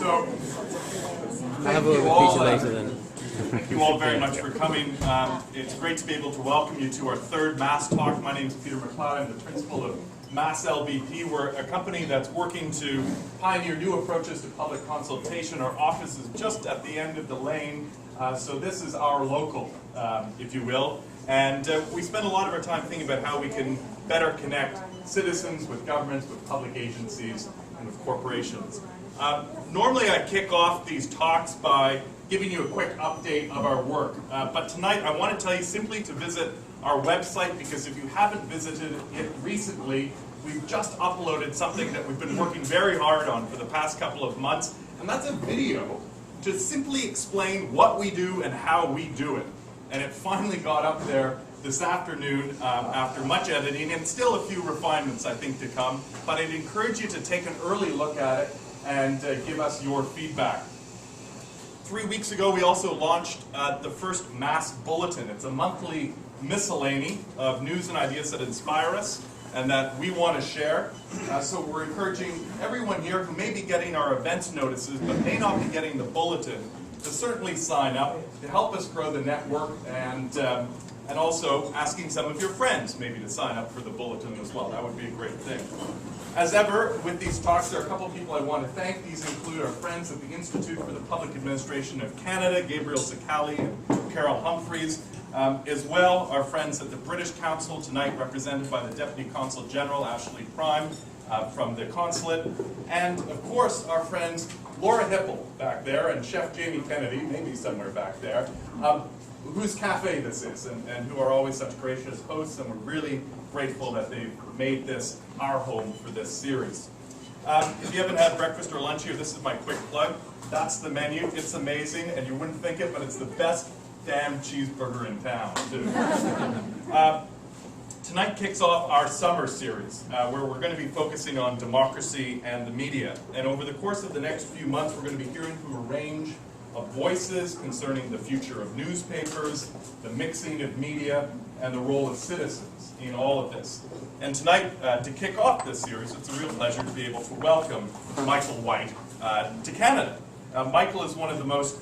So, I have a repeat later then. Thank you all very much for coming. It's great to be able to welcome you to our third Mass Talk. My name is Peter McLeod. I'm the principal of Mass LBP. We're a company that's working to pioneer new approaches to public consultation. Our office is just at the end of the lane, so this is our local, if you will. And we spend a lot of our time thinking about how we can better connect citizens with governments, with public agencies, and with corporations. Normally I kick off these talks by giving you a quick update of our work. But tonight I want to tell you simply to visit our website, because if you haven't visited it recently, we've just uploaded something that we've been working very hard on for the past couple of months, and that's a video to simply explain what we do and how we do it. And it finally got up there this afternoon after much editing, and still a few refinements I think to come, but I'd encourage you to take an early look at it and give us your feedback. 3 weeks ago we also launched the first Mass Bulletin. It's a monthly miscellany of news and ideas that inspire us and that we want to share. So we're encouraging everyone here who may be getting our events notices but may not be getting the bulletin to certainly sign up to help us grow the network, and also asking some of your friends maybe to sign up for the bulletin as well. That would be a great thing. As ever, with these talks, there are a couple of people I want to thank. These include our friends at the Institute for the Public Administration of Canada, Gabriel Sakali and Carol Humphreys. As well, our friends at the British Council, tonight represented by the Deputy Consul General, Ashley Prime, from the consulate. And, of course, our friends Laura Hipple back there and Chef Jamie Kennedy, maybe somewhere back there, whose cafe this is, and who are always such gracious hosts, and we're really grateful that they've made this our home for this series. If you haven't had breakfast or lunch here, this is my quick plug. That's the menu. It's amazing, and you wouldn't think it, but it's the best damn cheeseburger in town, too. Tonight kicks off our summer series, where we're going to be focusing on democracy and the media. And over the course of the next few months, we're going to be hearing from a range of voices concerning the future of newspapers, the mixing of media, and the role of citizens in all of this. And tonight, to kick off this series, it's a real pleasure to be able to welcome Michael White to Canada. Michael is one of the most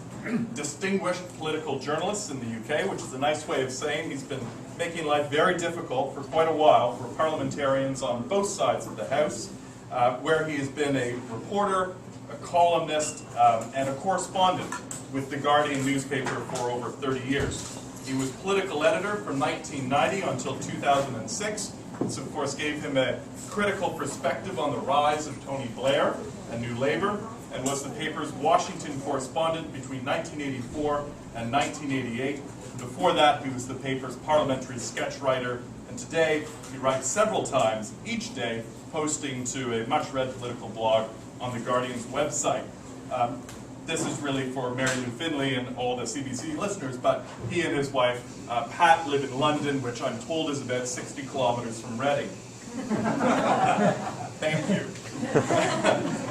distinguished political journalists in the UK, which is a nice way of saying he's been making life very difficult for quite a while for parliamentarians on both sides of the House, where he has been a reporter, a columnist, and a correspondent with The Guardian newspaper for over 30 years. He was political editor from 1990 until 2006. This, of course, gave him a critical perspective on the rise of Tony Blair and New Labour, and was the paper's Washington correspondent between 1984 and 1988. Before that, he was the paper's parliamentary sketch writer, and today he writes several times each day, posting to a much-read political blog on The Guardian's website. This is really for Mary Lou Finlay and all the CBC listeners, but he and his wife, Pat, live in London, which I'm told is about 60 kilometers from Reading. Thank you.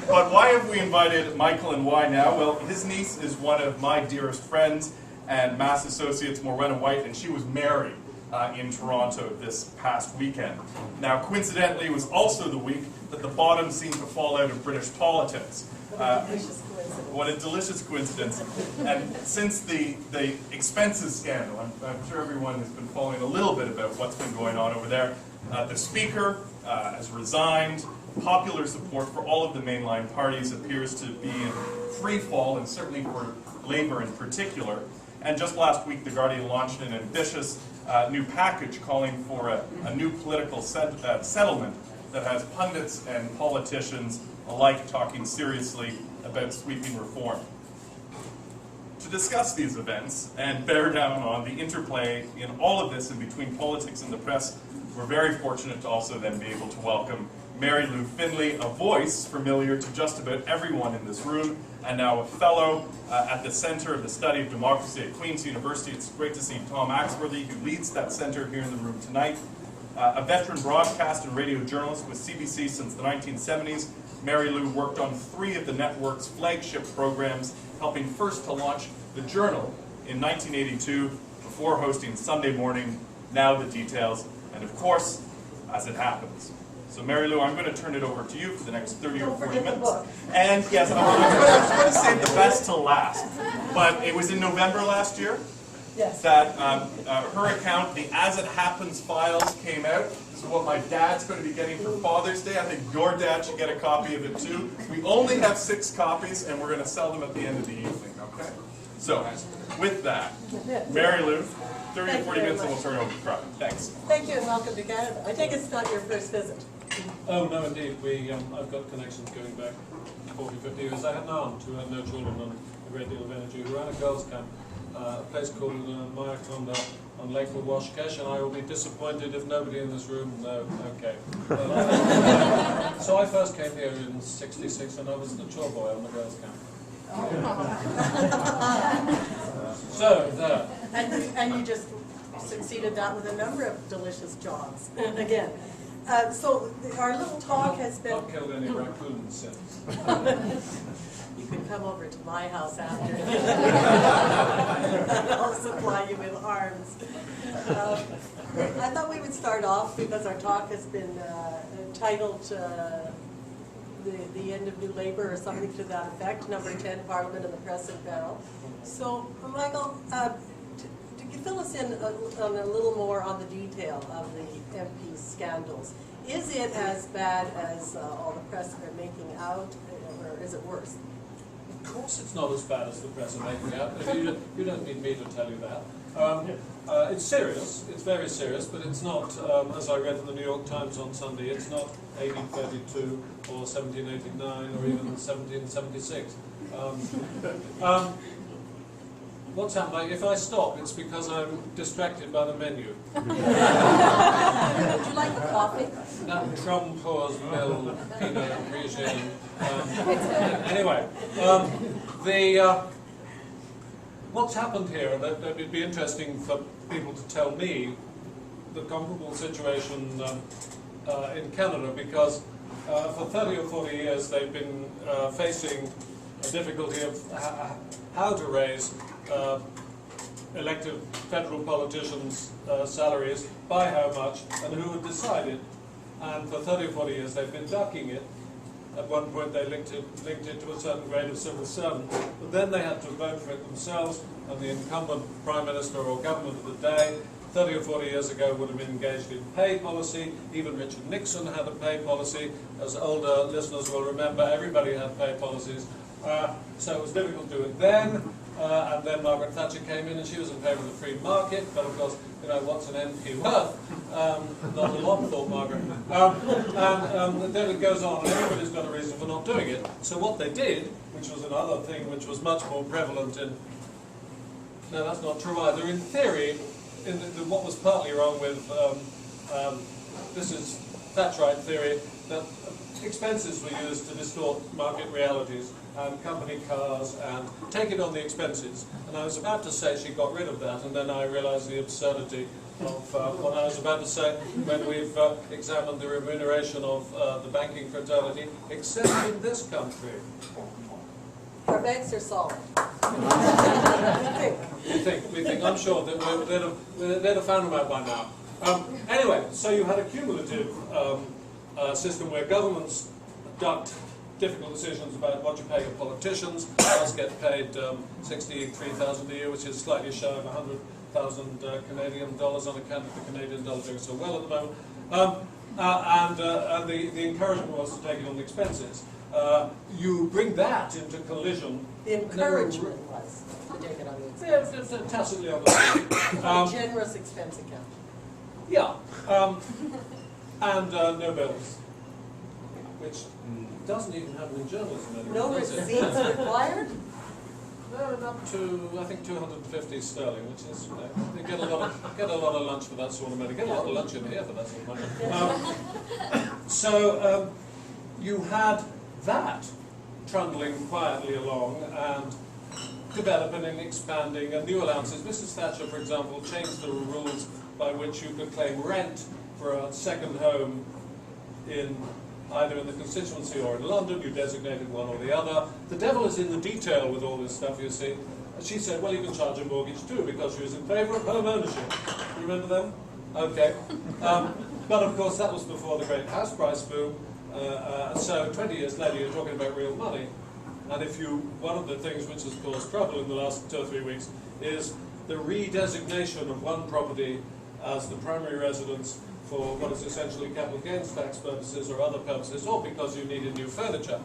But why have we invited Michael, and why now? Well, his niece is one of my dearest friends and Mass associates, Morwenna White, and she was married in Toronto this past weekend. Now, coincidentally, it was also the week that the bottom seemed to fall out of British politics. What a delicious coincidence. And since the expenses scandal, I'm sure everyone has been following a little bit about what's been going on over there. The Speaker has resigned. Popular support for all of the mainline parties appears to be in free fall, and certainly for Labour in particular. And just last week, The Guardian launched an ambitious new package calling for a new political settlement that has pundits and politicians alike talking seriously about sweeping reform. To discuss these events and bear down on the interplay in all of this and between politics and the press, we're very fortunate to also then be able to welcome Mary Lou Finlay, a voice familiar to just about everyone in this room, and now a fellow at the Centre of the Study of Democracy at Queen's University. It's great to see Tom Axworthy, who leads that centre here in the room tonight. A veteran broadcast and radio journalist with CBC since the 1970s, Mary Lou worked on 3 of the network's flagship programs, helping first to launch The Journal in 1982, before hosting Sunday Morning, Now the Details, and of course, As It Happens. So Mary Lou, I'm going to turn it over to you for the next 30 or Don't 40 forget the minutes. book. And yes, I was going to save the best till last. But it was in November last year Yes. that her account, the As It Happens files came out. This is what my dad's going to be getting for Father's Day. I think your dad should get a copy of it too. We only have 6 copies and we're going to sell them at the end of the evening, okay? So, with that, Mary Lou, 30 or 40 minutes and we'll turn it over to Crowd. Thanks. Thank you and welcome to Canada. I think it's not your first visit. Oh, no, indeed. I've got connections going back 40, 50 years. I had an aunt who had no children and a great deal of energy, who ran a girls' camp, a place called Mayakonda on Lake Washkesh, and I will be disappointed if nobody in this room knows. Okay. So I first came here in '66, and I was the chore boy on the girls' camp. So, there. And you just succeeded that with a number of delicious jobs. Again. So our little talk has been... Not killed any raccoons since. You can come over to my house after. I'll supply you with arms. I thought we would start off because our talk has been titled the End of New Labour or something to that effect, number 10, Parliament and the Press and Barrel. So, Michael, you fill us in on a little more on the detail of the MP scandals. Is it as bad as all the press are making out, or is it worse? Of course it's not as bad as the press are making out. You don't need me to tell you that. It's serious, it's very serious, but it's not, as I read in the New York Times on Sunday, it's not 1832 or 1789 or even 1776. What's happening? If I stop, it's because I'm distracted by the menu. Would you like a coffee? That Trumpour's Mill Pinot Grigio. Anyway, what's happened here, and that would be interesting for people to tell me the comparable situation in Canada, because for 30 or 40 years they've been facing a difficulty of how to raise elected federal politicians' salaries, by how much, and who would decide it. And for 30 or 40 years they've been ducking it. At one point they linked it to a certain grade of civil servant, but then they had to vote for it themselves, and the incumbent Prime Minister or government of the day 30 or 40 years ago would have been engaged in pay policy. Even Richard Nixon had a pay policy. As older listeners will remember, everybody had pay policies. So it was difficult to do it then. And then Margaret Thatcher came in and she was in favour of the free market, but of course, you know, what's an MP worth? Not a lot, thought Margaret. And then it goes on, and everybody's got a reason for not doing it. So what they did, which was another thing which was much more prevalent in... No, that's not true either. In theory, what was partly wrong with... this is Thatcherite theory, that expenses were used to distort market realities, and company cars, and take it on the expenses. And I was about to say she got rid of that, and then I realized the absurdity of what I was about to say when we've examined the remuneration of the banking fraternity, except in this country. Our banks are solid. We think. I'm sure that they'd have found them out by now. Anyway, so you had a cumulative system where governments ducked difficult decisions about what you pay your politicians. Us get paid $63,000 a year, which is slightly shy of 100,000 Canadian dollars on account of the Canadian dollar doing so well at the moment. And the encouragement was to take it on the expenses. You bring that into collision. The encouragement was to take it on the expense. Yeah, tacitly understood. Generous expense account. Yeah. And no bills, which doesn't even happen in journalism anymore. No does it? receipts required? No, up to I think 250 sterling, which is you get a lot of lunch for that sort of money. Get a lot of lunch in here for that sort of money. So you had that trundling quietly along and developing and expanding, and new allowances. Mrs. Thatcher, for example, changed the rules by which you could claim rent for a second home in either in the constituency or in London. You designated one or the other. The devil is in the detail with all this stuff, you see. She said, well, you can charge a mortgage too, because she was in favour of home ownership. You remember them? Okay. But of course, that was before the great house price boom. So 20 years later, you're talking about real money. And one of the things which has caused trouble in the last 2 or 3 weeks is the redesignation of one property as the primary residence for what is essentially capital gains tax purposes or other purposes, or because you needed new furniture.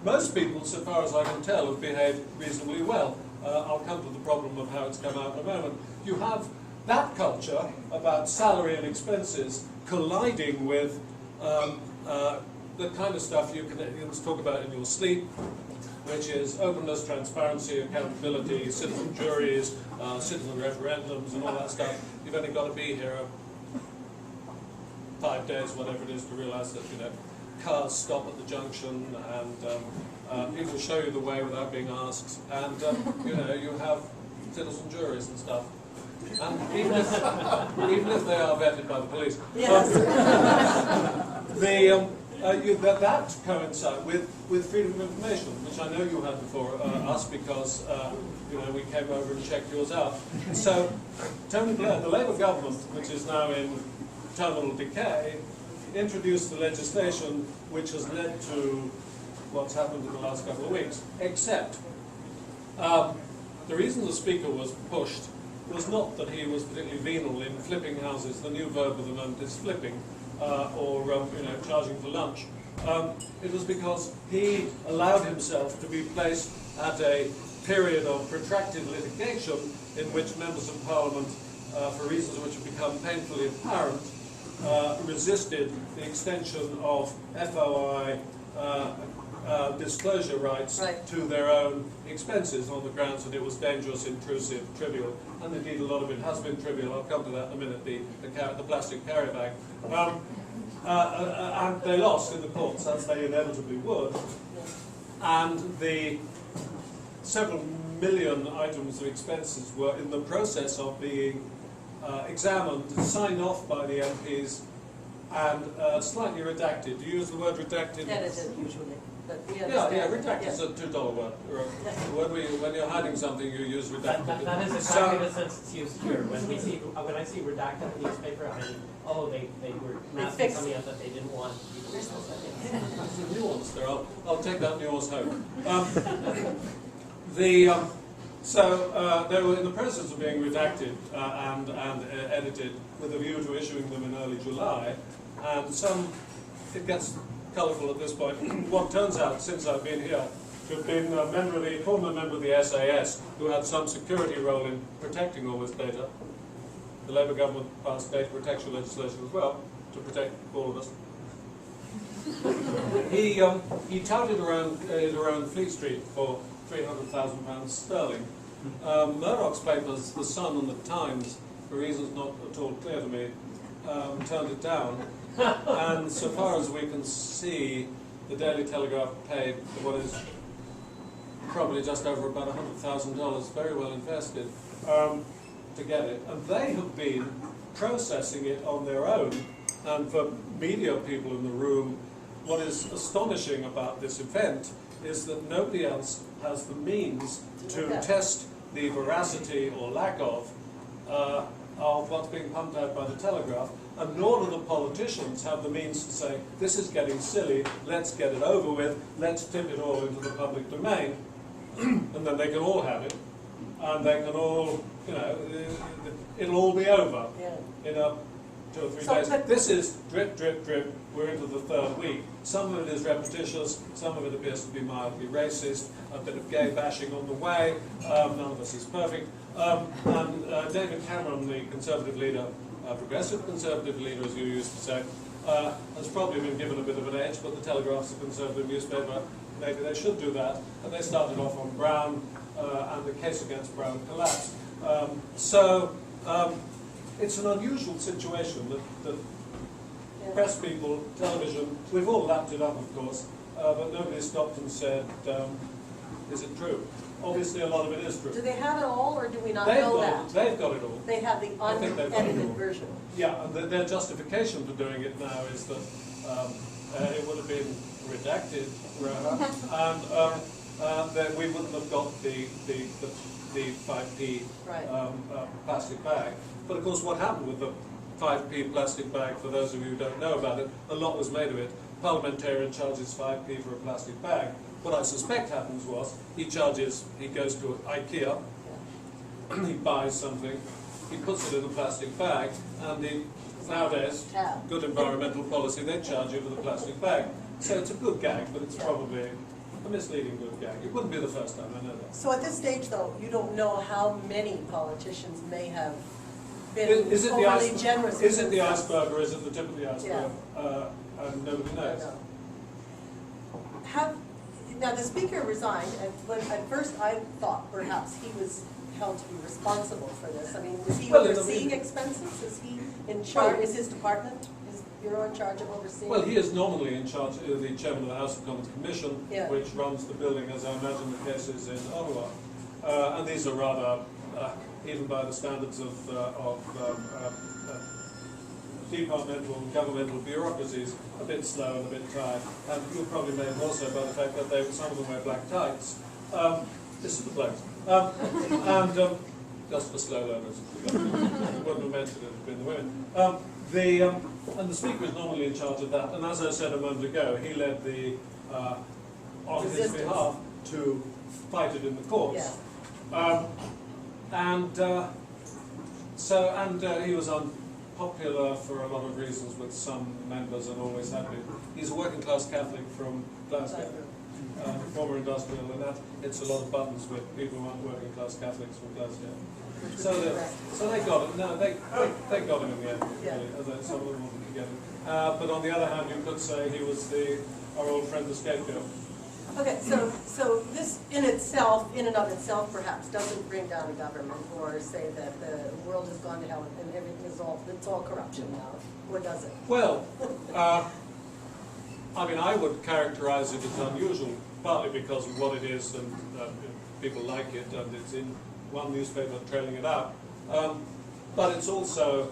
Most people, so far as I can tell, have behaved reasonably well. I'll come to the problem of how it's come out in a moment. You have that culture about salary and expenses colliding with the kind of stuff you can talk about in your sleep, which is openness, transparency, accountability, citizen juries, citizen referendums, and all that stuff. You've only got to be here 5 days, whatever it is, to realise that cars stop at the junction, and people show you the way without being asked, and you have citizen juries and stuff. And even if they are vetted by the police. Yes. That coincides with freedom of information, which I know you had before us, because we came over and checked yours out. So Tony Blair, the Labour government, which is now in terminal decay, introduced the legislation which has led to what's happened in the last couple of weeks. Except the reason the Speaker was pushed was not that he was particularly venal in flipping houses. The new verb of the moment is flipping, or charging for lunch. It was because he allowed himself to be placed at a period of protracted litigation in which members of Parliament, for reasons which have become painfully apparent, resisted the extension of FOI disclosure rights to their own expenses on the grounds that it was dangerous, intrusive, trivial, and indeed a lot of it has been trivial. I'll come to that in a minute, the plastic carry bag. And they lost in the courts, as they inevitably would, and the several million items of expenses were in the process of being examined, signed off by the MPs, and slightly redacted. Do you use the word redacted? Edited usually. But Yeah, redacted is a $2 word. When you're hiding something, you use redacted. That is exactly the sense it's used here. When I see redacted in the newspaper, I mean, they were masking something else that they didn't want people to know. There's a nuance there. I'll take that nuance home. They were in the process of being redacted and edited with a view to issuing them in early July, and it gets colourful at this point. What turns out, since I've been here, to have been a former member of the SAS who had some security role in protecting all this data. The Labour government passed data protection legislation as well to protect all of us. He touted around Fleet Street for £300,000 sterling. Murdoch's papers, The Sun and The Times, for reasons not at all clear to me, turned it down. And so far as we can see, the Daily Telegraph paid what is probably just over about $100,000, very well invested, to get it. And they have been processing it on their own. And for media people in the room, what is astonishing about this event is that nobody else has the means to test the veracity or lack of what's being pumped out by the Telegraph, and nor do the politicians have the means to say, this is getting silly, let's get it over with, let's tip it all into the public domain, and then they can all have it, and they can all, it'll all be over in 2 or 3 days. This is drip, drip, drip. We're into the 3rd week. Some of it is repetitious, some of it appears to be mildly racist, a bit of gay bashing on the way, none of this is perfect. And David Cameron, the Conservative leader, progressive Conservative leader, as you used to say, has probably been given a bit of an edge, but the Telegraph's a Conservative newspaper. Maybe they should do that. And they started off on Brown, and the case against Brown collapsed. It's an unusual situation that press people, television, we've all lapped it up, of course, but nobody stopped and said, is it true? Obviously, a lot of it is true. Do they have it all, or do we not know that? They've got it all. They have the unedited version. Yeah, and their justification for doing it now is that it would have been redacted, and that we wouldn't have got the 5p plastic bag. But of course, what happened with the 5p plastic bag, for those of you who don't know about it, a lot was made of it. Parliamentarian charges 5p for a plastic bag. What I suspect happens was, he goes to IKEA, he buys something, he puts it in a plastic bag, and nowadays, good environmental policy, they charge you for the plastic bag. So it's a good gag, but it's probably a misleading good gag. It wouldn't be the first time, I know that. So at this stage, though, you don't know how many politicians may have been Is it the overly iceberg? generous. Is it with the themselves. iceberg, or is it the tip of the iceberg? And nobody I knows. know. Now, the speaker resigned, and at first I thought perhaps he was held to be responsible for this. I mean, is he Well, overseeing expenses? Is he in charge, is his department, his bureau in charge of overseeing? Well, he is normally in charge, the chairman of the House of Commons Commission, Yeah. which runs the building, as I imagine the case is in Ottawa. And these are rather, even by the standards of departmental and governmental bureaucracies, a bit slow and a bit tired. And you'll probably know also by the fact that some of them wear black tights. This is the blokes. Just for slow learners. Wouldn't have mentioned it, it'd been the women. And the speaker is normally in charge of that. And as I said a moment ago, he led on his Resistance. behalf to fight it in the courts. Yeah. He was unpopular for a lot of reasons with some members, and always had been. He's a working class Catholic from Glasgow, former industrial, and that hits a lot of buttons with people who aren't working class Catholics from Glasgow. So they got him. No, they got him in the end. Yeah. Really. Some of them wanted to get him. But on the other hand, you could say he was our old friend the scapegoat. Okay, so this in and of itself, perhaps, doesn't bring down a government or say that the world has gone to hell and everything is it's all corruption now, or does it? Well, I mean, I would characterize it as unusual, partly because of what it is, and people like it, and it's in one newspaper trailing it out. But it's also,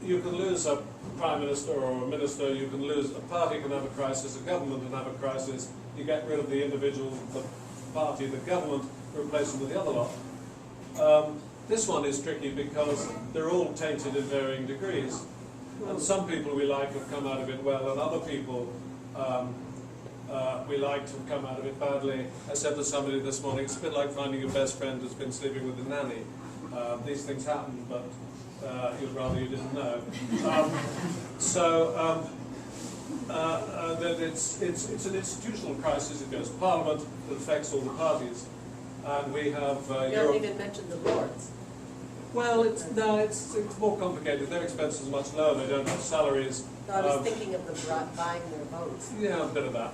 you can lose a prime minister or a minister, you can lose, a party can have a crisis, a government can have a crisis, you get rid of the individual, the party, the government, replace them with the other lot. This one is tricky because they're all tainted in varying degrees. And some people we like have come out of it well, and other people we liked have come out of it badly. I said to somebody this morning, it's a bit like finding your best friend who's been sleeping with a nanny. These things happen, but you'd rather you didn't know. It's an institutional crisis. It goes to Parliament, that affects all the parties. And we have You don't even mention the Lords. well, it's more complicated. Their expenses are much lower. They don't have salaries. No, I was thinking of them buying their votes. Yeah, a bit of that.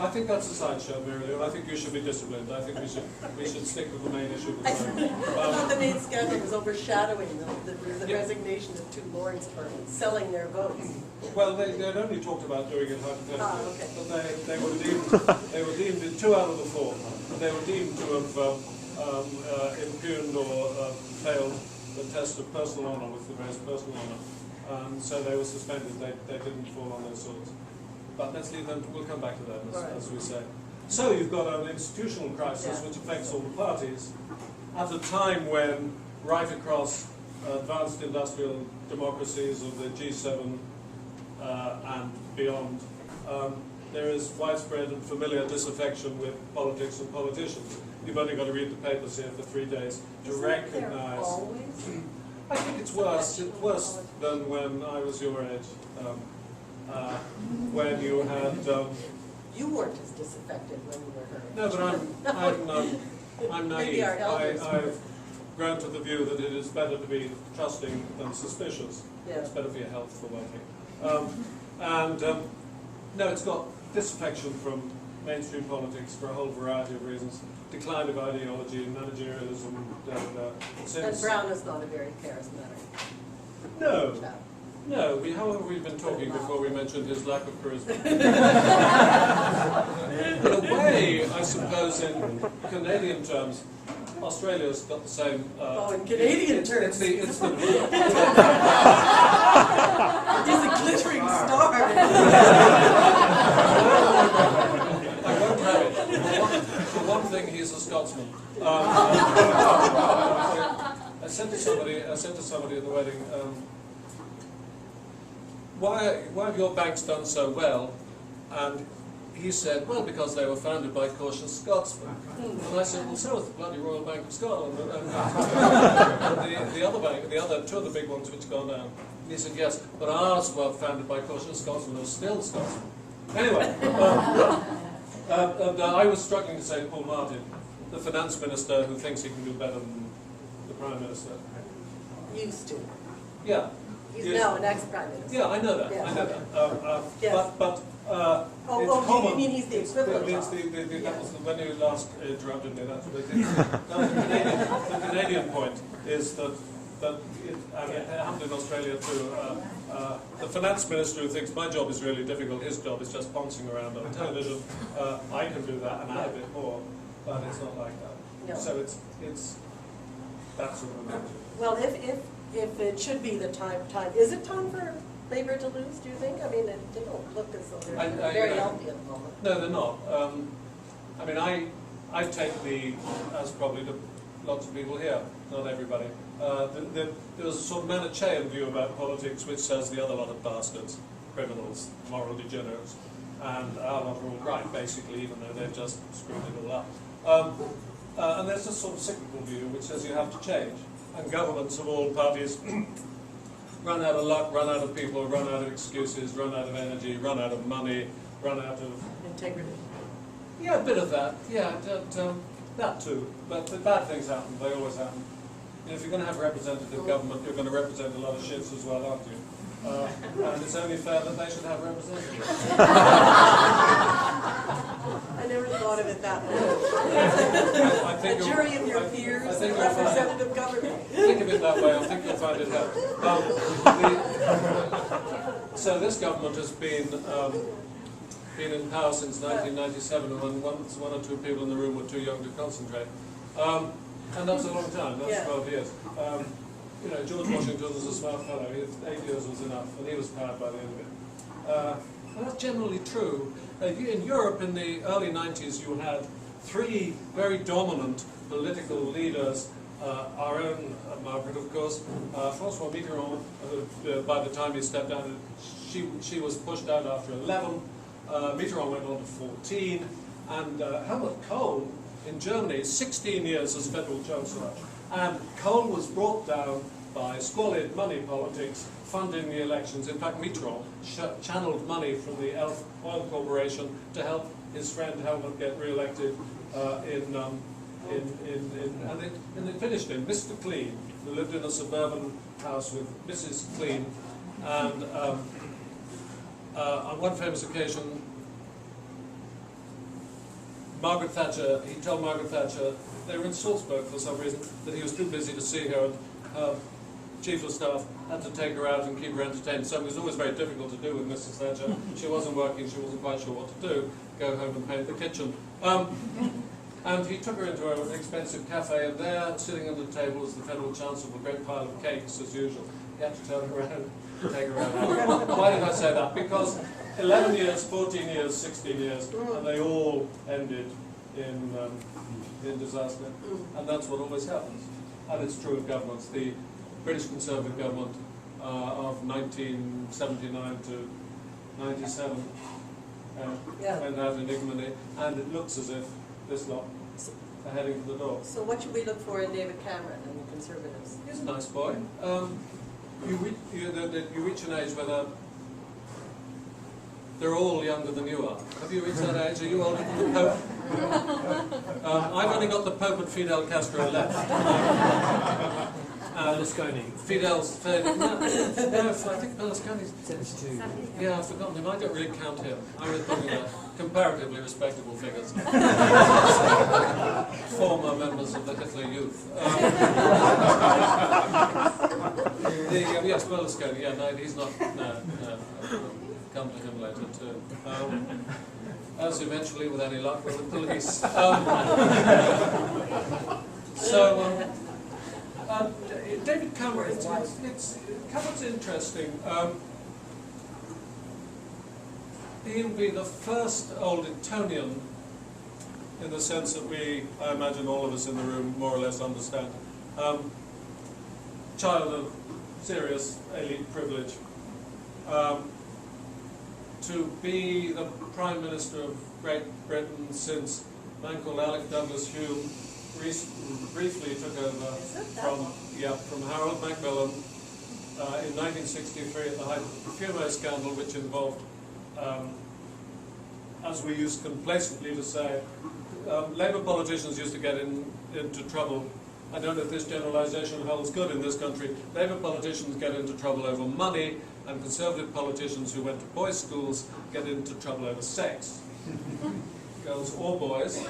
I think that's a sideshow, Mary Lou. I think you should be disciplined. I think we should stick with the main issue. Of the I time. thought the main scandal was overshadowing the Yeah. resignation of two Lords for selling their votes. Well, they'd only talked about doing it hypothetically, okay. but they were deemed in 2 out of the 4. They were deemed to have impugned or failed the test of personal honour with the various personal honour. So they were suspended. They didn't fall on those swords. But let's leave them. We'll come back to them, as we say. So you've got an institutional crisis which affects all the parties at a time when right across advanced industrial democracies of the G7 and beyond, there is widespread and familiar disaffection with politics and politicians. You've only got to read the papers here for 3 days to Isn't there recognise. always? I think it's worse. It's worse than when I was your age, when you had. You weren't as disaffected when you were her. No, but I'm naive. Maybe our elders were. I've grown to the view that it is better to be trusting than suspicious. Yeah. It's better for your health, for one thing. No, it's got disaffection from mainstream politics for a whole variety of reasons. Decline of ideology, managerialism, And since... Brown is not a very charismatic No. chap. No, how long have we been talking before we mentioned his lack of charisma? In a way, I suppose, in Canadian terms, Australia's got the same. In Canadian terms. It's the He's a glittering star. I won't have it. For one thing, he's a Scotsman. I said to somebody at the wedding, why have your banks done so well? And he said, well, because they were founded by cautious Scotsmen. And I said, well, so was the bloody Royal Bank of Scotland. And the other bank, two of the big ones which gone down. And he said, yes, but ours were founded by cautious Scotsmen, are still Scotsmen. Anyway, and I was struggling to say Paul Martin, the finance minister who thinks he can do better than the Prime Minister. Used to. Yeah. He's Yes. now an ex-prime minister. Yeah, I know that. Yes, I know okay. that. Yes. But it's you common. mean he's the equivalent It's of? that was when you last interrupted me. That's what they did. The Canadian point is that I mean, it happened in Australia too. The finance minister who thinks my job is really difficult, his job is just pouncing around on television. I can do that and add a bit more, but it's not like that. No. So it's that sort of thing. Well, if it should be the time, is it time for Labour to lose, do you think? I mean, they don't look as though they're very healthy at the moment. No, they're not. I mean, I've taken as probably to lots of people here, not everybody, there was a sort of Manichaean view about politics which says the other lot of bastards, criminals, moral degenerates, and our lot are all right, basically, even though they've just screwed it all up. And there's a sort of cyclical view which says you have to change. And governments of all parties run out of luck, run out of people, run out of excuses, run out of energy, run out of money, run out of... Integrity. Yeah, a bit of that. Yeah, that too. But the bad things happen. They always happen. You know, if you're going to have representative government, you're going to represent a lot of shits as well, aren't you? And it's only fair that they should have representatives. I never thought of it that way. I think A jury of your peers, I think a you'll find- representative government. Think of it that way, I think you'll find it helps. So this government has been in power since 1997, when one or two people in the room were too young to concentrate. And that's a long time, that's Yeah. 12 years. You know, George Washington was a smart fellow, 8 years was enough, and he was powered by the end of it. And that's generally true. In Europe in the early 90s you had three very dominant political leaders, our own Margaret of course, François Mitterrand, by the time he stepped down, she was pushed out after 11, Mitterrand went on to 14, and Helmut Kohl in Germany, 16 years as federal chancellor. And Kohl was brought down by squalid money politics, funding the elections. In fact, Mitterrand channeled money from the Elf Oil Corporation to help his friend Helmut get re-elected and they finished him, Mr. Clean, who lived in a suburban house with Mrs. Clean. And on one famous occasion, Margaret Thatcher, he told Margaret Thatcher, they were in Salzburg for some reason, that he was too busy to see her, and her chief of staff had to take her out and keep her entertained. So it was always very difficult to do with Mrs. Thatcher. She wasn't working, she wasn't quite sure what to do, go home and paint the kitchen. And he took her into an expensive cafe, and there, sitting under the table, was the federal chancellor with a great pile of cakes, as usual. He had to turn her around and take her out. Why did I say that? Because 11 years, 14 years, 16 years, and they all ended in disaster. And that's what always happens. And it's true of governments. The British Conservative government of 1979 to 97 went out in ignominy, and it looks as if this lot are heading for the door. So what should we look for in David Cameron and the Conservatives? He's a nice boy. You reach an age where they're all younger than you are. Have you reached that age? Are you older than the Pope? I've only got the Pope and Fidel Castro left. Berlusconi. Fidel's faded. No, I think Berlusconi's 72. Yeah, I've forgotten him. I don't really count him. I was looking at comparatively respectable figures. Former members of the Hitler Youth. Yes, Berlusconi. Yeah, no, he's not. No. Come to him later too. As eventually, with any luck, with the police. David Cameron, Cameron's interesting. He'll be the first old Etonian, in the sense that I imagine all of us in the room more or less understand. Child of serious elite privilege, to be the Prime Minister of Great Britain since a man called Alec Douglas Hume briefly took over from Harold Macmillan in 1963 at the height of the Profumo scandal, which involved, as we used complacently to say, Labour politicians used to get into trouble. I don't know if this generalisation holds good in this country. Labour politicians get into trouble over money, and Conservative politicians who went to boys' schools get into trouble over sex, girls or boys.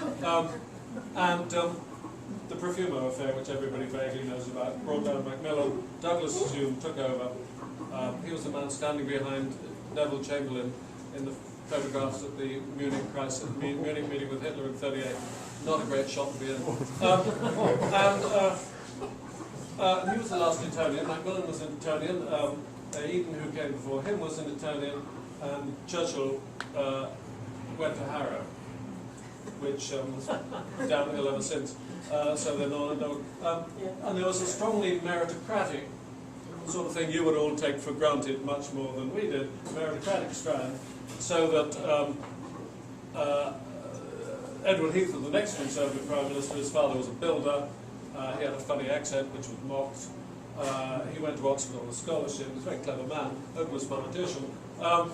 The Profumo affair, which everybody vaguely knows about, brought down Macmillan. Douglas Hume took over. He was the man standing behind Neville Chamberlain in the photographs at the Munich meeting with Hitler in '38. Not a great shot to be in. He was the last Etonian. Macmillan was an Etonian. Eden, who came before him, was an Etonian, and Churchill went to Harrow, which was downhill ever since. So they're not. And there was a strongly meritocratic sort of thing you would all take for granted much more than we did, meritocratic strand, so that Edward Heath, the next Conservative Prime Minister, his father was a builder. He had a funny accent, which was mocked. He went to Oxford on a scholarship. He was a very clever man, hopeless politician. And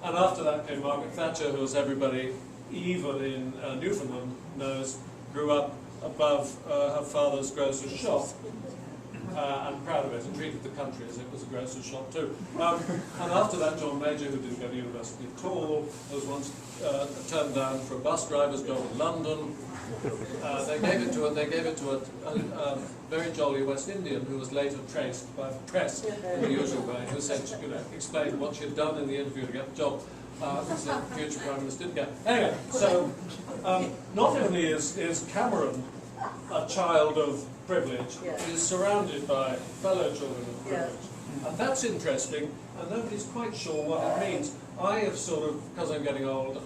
after that came Margaret Thatcher, who, as everybody, even in Newfoundland, knows, grew up above her father's grocer's shop, and proud of it, and treated the country as it was a grocer's shop too. And after that, John Major, who didn't go to university at all, was once turned down for a bus driver's job in London. They gave it to a very jolly West Indian who was later traced by the press in the usual way, who said she could explain what she had done in the interview to get the job. Which the future Prime Minister didn't get. Anyway, so not only is Cameron a child of privilege, he is surrounded by fellow children of privilege. And that's interesting, and nobody's quite sure what it means. I have sort of, because I'm getting old,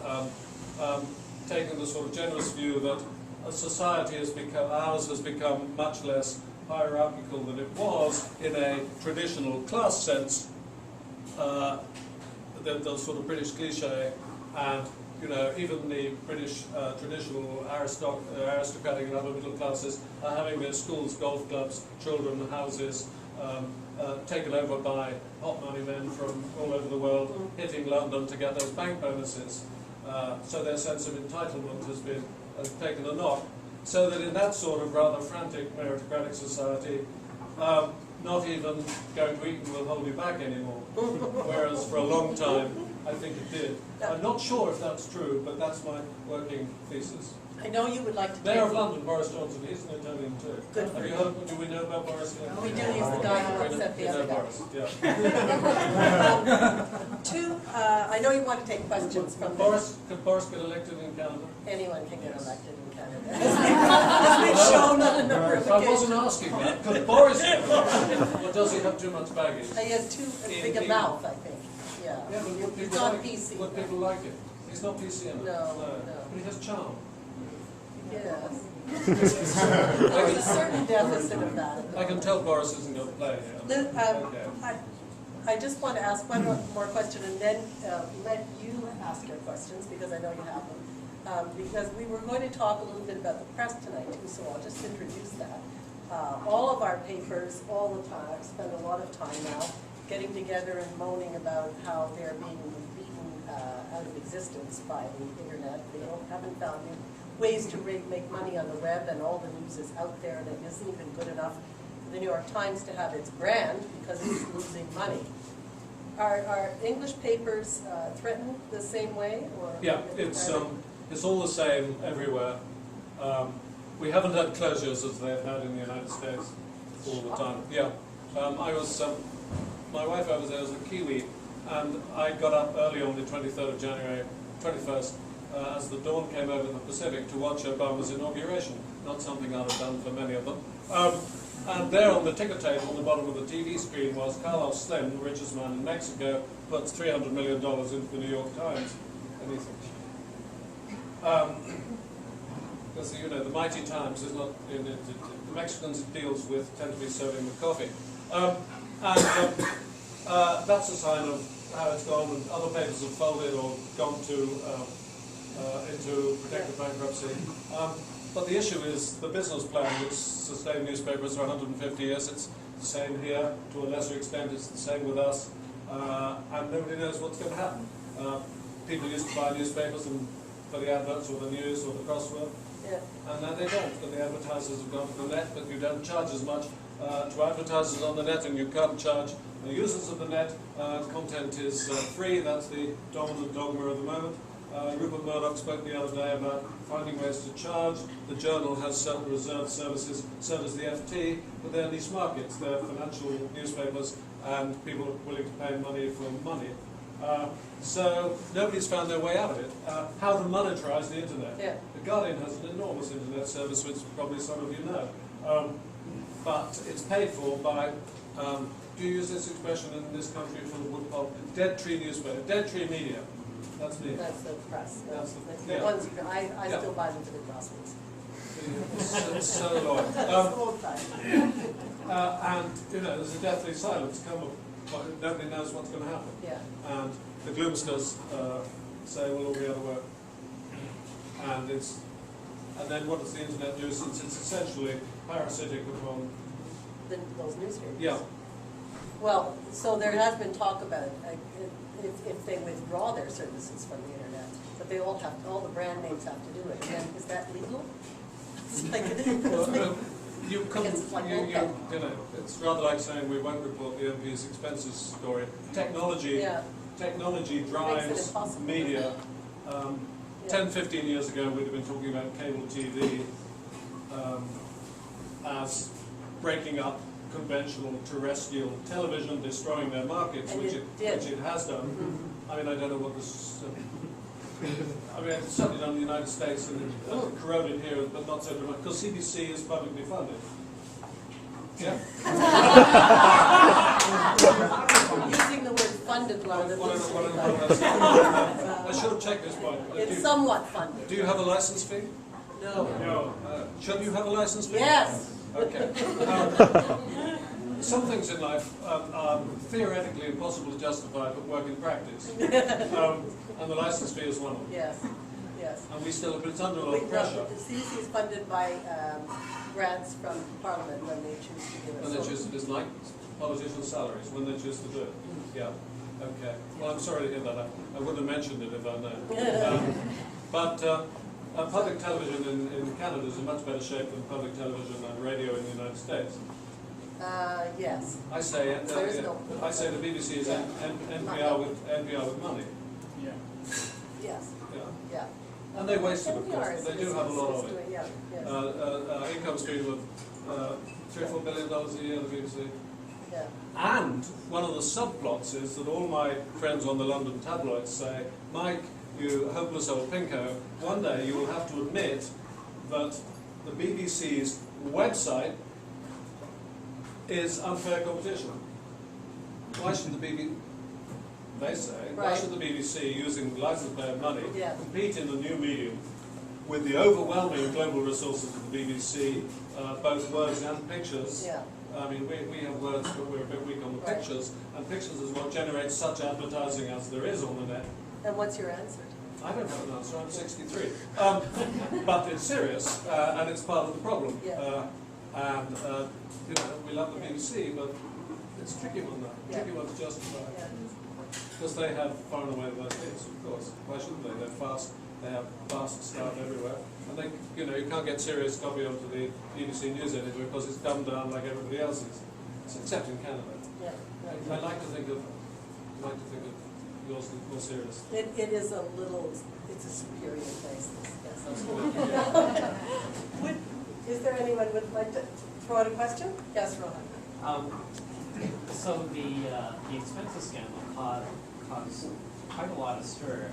taken the sort of generous view that a society ours has become much less hierarchical than it was in a traditional class sense. The sort of British cliche, and even the British traditional aristocratic and upper middle classes are having their schools, golf clubs, children, houses taken over by hot money men from all over the world, hitting London to get those bank bonuses. So their sense of entitlement has taken a knock. So that in that sort of rather frantic meritocratic society, not even going to Eton will hold you back anymore. Whereas for a long time, I think it did. I'm not sure if that's true, but that's my working thesis. I know you would like to Mayor of London, Boris Johnson, he's an Italian too. Good for Have you you. heard, do we know about Boris? We do, he's the guy who upset the other guy. Boris, yeah. I know you want to take questions from Could Boris get elected in Canada? anyone can get elected in Canada. As we've shown on a number of I wasn't occasions. asking that. Could Boris get elected? Or does he have too much baggage? He has too big a mouth, I think. Yeah. Yeah, but would He's people not like, PC. would people like it? He's not PC enough. No. But he has charm. Yes. There's a certain deficit of that. I can tell Boris isn't going to play here. Okay. I just want to ask one more question and then let you ask your questions because I know you have them. Because we were going to talk a little bit about the press tonight too, so I'll just introduce that. All of our papers, all the time, I've spent a lot of time now getting together and moaning about how they're being beaten out of existence by the internet. They haven't found new ways to make money on the web, and all the news is out there, and it isn't even good enough for the New York Times to have its brand because it's losing money. Are English papers threatened the same way? Or Yeah, it's all the same everywhere. We haven't had closures as they've had in the United States all the time. Yeah, my wife over there was a Kiwi, and I got up early on the 23rd of January, 21st, as the dawn came over the Pacific to watch Obama's inauguration. Not something I'd have done for many of them. And there on the ticker tape on the bottom of the TV screen was Carlos Slim, the richest man in Mexico, puts $300 million into the New York Times. Anything. Because the mighty Times is not in it. The Mexicans it deals with tend to be serving the coffee. That's a sign of how it's gone, and other papers have folded or gone to into protective bankruptcy. But the issue is the business plan, which sustained newspapers for 150 years. It's the same here, to a lesser extent. It's the same with us, and nobody knows what's going to happen. People used to buy newspapers and for the adverts or the news or the crossword. Yeah. And now they don't, and the advertisers have gone to the net, but you don't charge as much to advertisers on the net, and you can't charge the users of the net. Content is free, that's the dominant dogma of the moment. Rupert Murdoch spoke the other day about finding ways to charge. The Journal has certain reserved services, so does the FT, but they're niche markets. They're financial newspapers, and people are willing to pay money for money. So nobody's found their way out of it. How to monetize the internet. Yeah. The Guardian has an enormous internet service, which probably some of you know. But it's paid for by, do you use this expression in this country for the woodpulp? Dead tree newspaper, dead tree media. That's me. That's the press. That's That's the- the yeah. ones, I Yeah. still buy them for the crosswords. It's so loyal. That's old time. And, you know, there's a deathly silence come of, well, nobody knows what's going to happen. Yeah. And the gloomsters say, well, all the other work. And then what is the internet do, since it's essentially parasitic upon, Those newspapers. yeah, Well, so there has been talk about if they withdraw their services from the internet, but they all the brand names have to do it. And then, is that legal? It's like, well, you come, It's like, you okay. know, it's rather like saying we won't report the MP's expenses story. Technology Yeah. Technology Makes it drives impossible. media. Yeah. 10, 15 years ago, we'd have been talking about cable TV as breaking up conventional terrestrial television, destroying their markets, And which it it, did. which it has done. Mhm. I mean, I don't know what this. I mean, it's certainly done in the United States and corroded here, but not so dramatic, because CBC is publicly funded. Yeah. Using the word funded rather than I should have checked this point. It's somewhat funded. Do you have a license fee? No. No. Should you have a license fee? Yes. Okay. Some things in life are theoretically impossible to justify, but work in practice. And the license fee is one of them. Yes, yes. And we still, but it's under a lot of pressure. The CBC is funded by grants from Parliament when they choose to give it. When they choose to, it's like politicians' salaries, when they choose to do it. Yeah. Okay. Well, I'm sorry to hear that. I wouldn't have mentioned it if I'd known. But public television in Canada is in much better shape than public television and radio in the United States. Yes. I say There is no- I say the BBC is Yeah. NPR with money. Yes, Yeah. yeah. And they waste it, of NPR course, but they is- do have a lot is of it. doing- Yeah, yes, Income stream of $3 or $4 billion a year, the BBC. yeah. And one of the subplots is that all my friends on the London tabloids say, Mike, you hopeless old pinko, one day you will have to admit that the BBC's website is unfair competition. Why should the BBC, they say, why Right. should the BBC, using license payer money, Yeah. compete in the new medium with the overwhelming global resources of the BBC, both words and pictures? Yeah. I mean, we have words, but we're a bit weak on the Right. pictures, and pictures is what generates such advertising as there is on the net. And what's your answer? I don't have an answer, I'm 63. But it's serious, and it's part of the problem. Yeah. You know, we love the BBC, but it's a tricky one, Yeah. tricky one to justify. Yeah. Because they have far and away the most hits, of course. Why shouldn't they? They're fast, they have fast staff everywhere. And they, you know, you can't get serious copy onto the BBC News editor because it's dumbed down like everybody else's, except in Canada. Yeah, I like to think of yours as more serious. it is a little, it's a superior place, yes. That's the way. Is there anyone who would like to throw out a question? Yes, Rohan. So the expenses scandal caused quite a lot of stir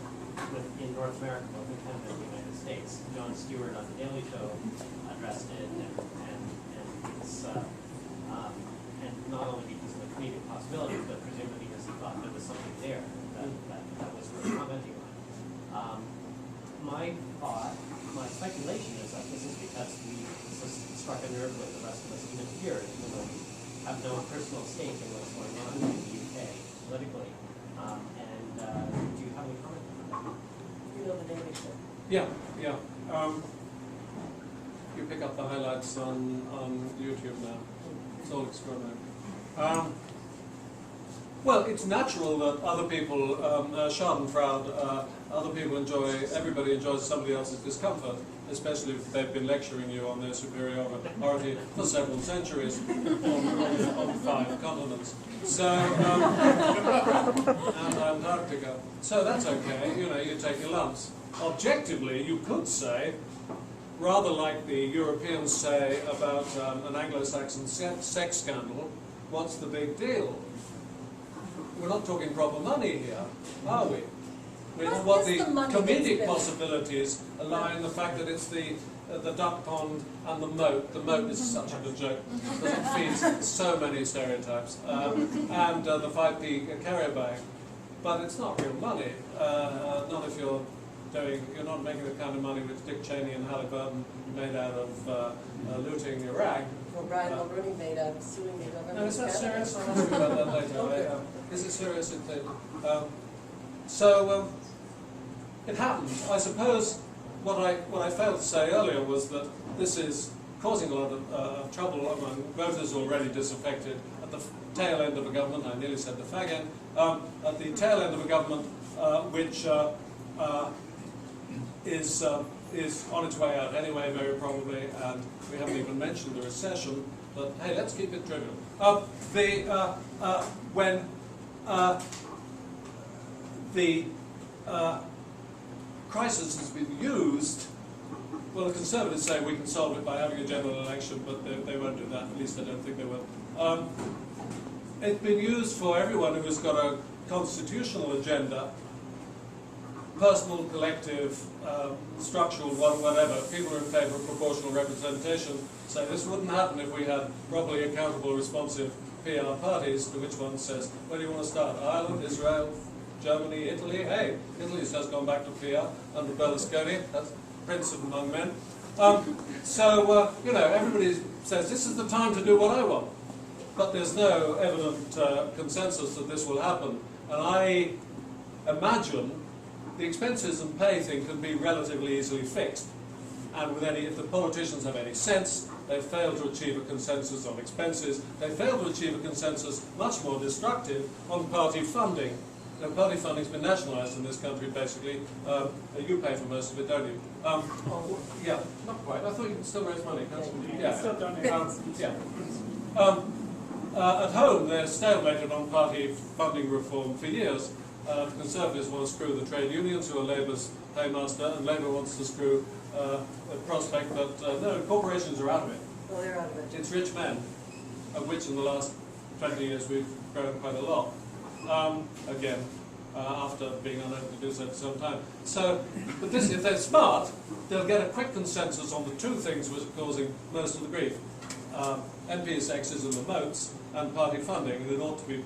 in North America, both in Canada and the United States. Jon Stewart on The Daily Show addressed it, and it's and not only because of the comedic possibilities, but presumably because he thought there was something there that was worth commenting on. My thought, my speculation is that this is because this has struck a nerve with the rest of us even here, even though we have no personal stake in what's going on in the UK politically. Do you have any comment on that? You know the Daily Show. Yeah. You pick up the highlights on YouTube now. It's all extraordinary. Well, it's natural that other people, schadenfreude, other people everybody enjoys somebody else's discomfort, especially if they've been lecturing you on their superiority for several centuries on 5 continents. So, and Antarctica. So that's okay, you take your lumps. Objectively, you could say, rather like the Europeans say about an Anglo-Saxon sex scandal, what's the big deal? We're not talking proper money here, are we? What the comedic possibilities lie in the fact that it's the duck pond and the moat. The moat is such a good joke because it feeds so many stereotypes. And the 5p carrier bag. But it's not real money, not if you're not making the kind of money which Dick Cheney and Halliburton made out of looting Iraq. Or Brian Mulroney made out of suing the government. No, is that serious? I'll ask you about that later. Okay. Is it serious? It happened. I suppose what I failed to say earlier was that this is causing a lot of trouble among voters already disaffected at the tail end of a government. I nearly said the fag end. At the tail end of a government which is on its way out anyway, very probably, and we haven't even mentioned the recession, but hey, let's keep it trivial. When the crisis has been used, well, the Conservatives say we can solve it by having a general election, but they won't do that, at least I don't think they will. It's been used for everyone who has got a constitutional agenda, personal, collective, structural, whatever. People are in favour of proportional representation say this wouldn't happen if we had properly accountable, responsive PR parties, to which one says, where do you want to start? Ireland, Israel, Germany, Italy? Hey, Italy's just gone back to PR under Berlusconi. That's prince among men. Everybody says this is the time to do what I want. But there's no evident consensus that this will happen. And I imagine the expenses and pay thing can be relatively easily fixed. And if the politicians have any sense, they fail to achieve a consensus on expenses. They fail to achieve a consensus much more destructive on party funding. Party funding's been nationalised in this country, basically. You pay for most of it, don't you? Yeah, not quite. I thought you could still raise money. At home, they're stalemated on party funding reform for years. The Conservatives want to screw the trade unions, who are Labour's paymaster, and Labour wants to screw the prospect that no, corporations are out of it. Well, they're out of it. It's rich men, of which in the last 20 years we've grown quite a lot. Again, after being unable to do so for some time. So, but if they're smart, they'll get a quick consensus on the two things which are causing most of the grief. MP sexism, the moats, and party funding, and it ought to be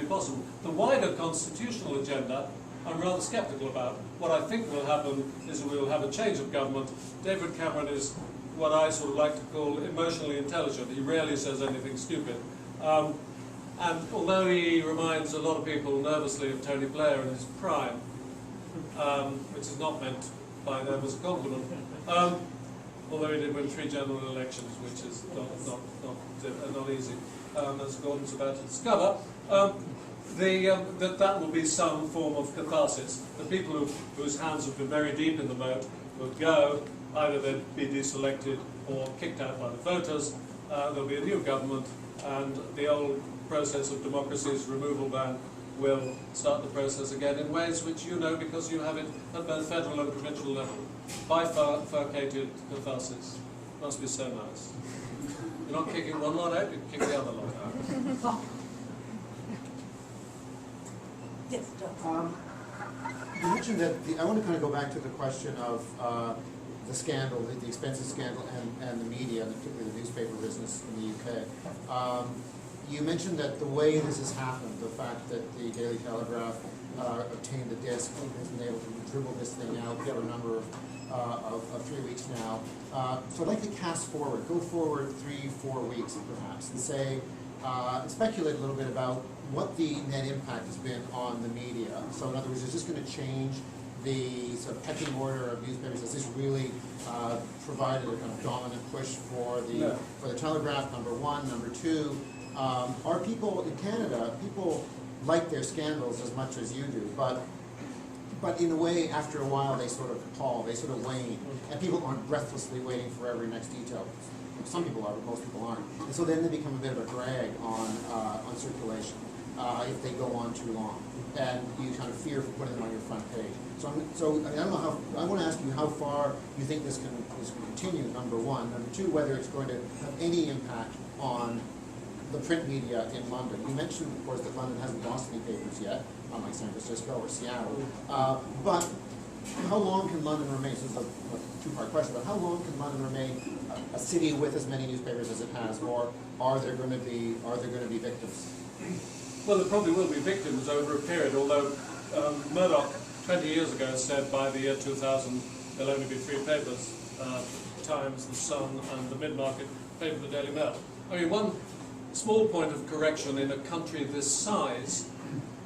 possible. The wider constitutional agenda, I'm rather sceptical about. What I think will happen is we will have a change of government. David Cameron is what I sort of like to call emotionally intelligent. He rarely says anything stupid. And although he reminds a lot of people nervously of Tony Blair in his prime, which is not meant by them as a compliment, although he did win 3 general elections, which is not easy, as Gordon's about to discover, that will be some form of catharsis. The people whose hands have been very deep in the moat will go, either they'd be deselected or kicked out by the voters. There'll be a new government, and the old process of democracy's removal ban will start the process again in ways which you know because you have it at both federal and provincial level. Bifurcated catharsis. Must be so nice. You're not kicking one lot out, you kick the other lot out. Yes, John. You mentioned that, I want to kind of go back to the question of the scandal, the expenses scandal, and the media, and particularly the newspaper business in the UK. You mentioned that the way this has happened, the fact that the Daily Telegraph obtained the disc and has been able to dribble this thing out for a number of 3 weeks now. So I'd like to cast forward, go forward 3-4 weeks perhaps, and say, speculate a little bit about what the net impact has been on the media. So in other words, is this going to change the sort of pecking order of newspapers? Has this really provided a kind of dominant push for the Telegraph, number one? Number two, are people in Canada, people like their scandals as much as you do, but in a way, after a while, they sort of pall, they sort of wane, and people aren't breathlessly waiting for every next detail. Some people are, but most people aren't. And so then they become a bit of a drag on circulation if they go on too long, and you kind of fear for putting them on your front page. So I don't know how. I want to ask you how far you think this can continue. Number one. Number two, whether it's going to have any impact on the print media in London. You mentioned, of course, that London hasn't lost any papers yet, unlike San Francisco or Seattle. But how long can London remain? So this is a two-part question. But how long can London remain a city with as many newspapers as it has, or are there going to be victims? Well, there probably will be victims over a period, although Murdoch 20 years ago said by the year 2000 there'll only be 3 papers, Times, The Sun and the mid-market paper, the Daily Mail. I mean, one small point of correction: in a country this size,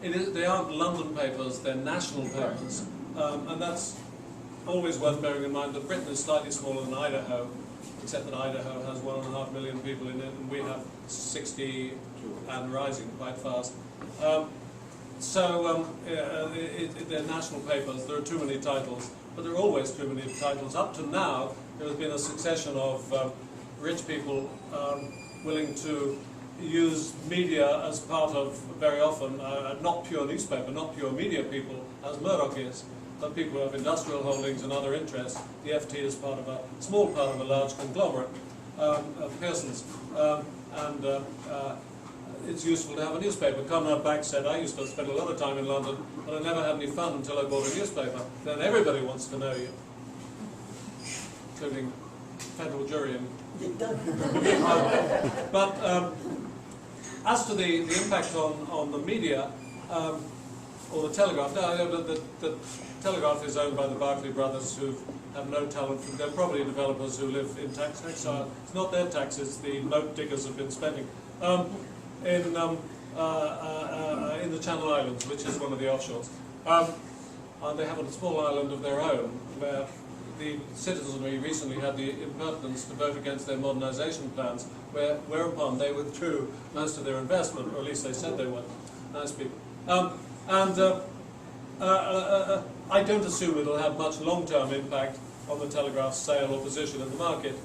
they aren't London papers, they're national papers. And that's always worth bearing in mind that Britain is slightly smaller than Idaho, except that Idaho has 1.5 million people in it, and we have 60 and rising quite fast. They're national papers. There are too many titles, but there are always too many titles. Up to now, there has been a succession of rich people willing to use media as part of, very often, not pure newspaper, not pure media people, as Murdoch is, but people who have industrial holdings and other interests. The FT is part of a small part of a large conglomerate of Pearson's. It's useful to have a newspaper. Conrad Back said, I used to spend a lot of time in London, but I never had any fun until I bought a newspaper. Then everybody wants to know you, including federal jury and but as to the impact on the media or the Telegraph, no, the Telegraph is owned by the Barclay brothers, who have no talent. They're probably developers who live in tax exile. It's not their taxes the note diggers have been spending in the Channel Islands, which is one of the offshores. And they have a small island of their own where the citizenry recently had the impertinence to vote against their modernisation plans, whereupon they withdrew most of their investment, or at least they said they would. Nice people. I don't assume it'll have much long-term impact on the Telegraph's sale or position in the market.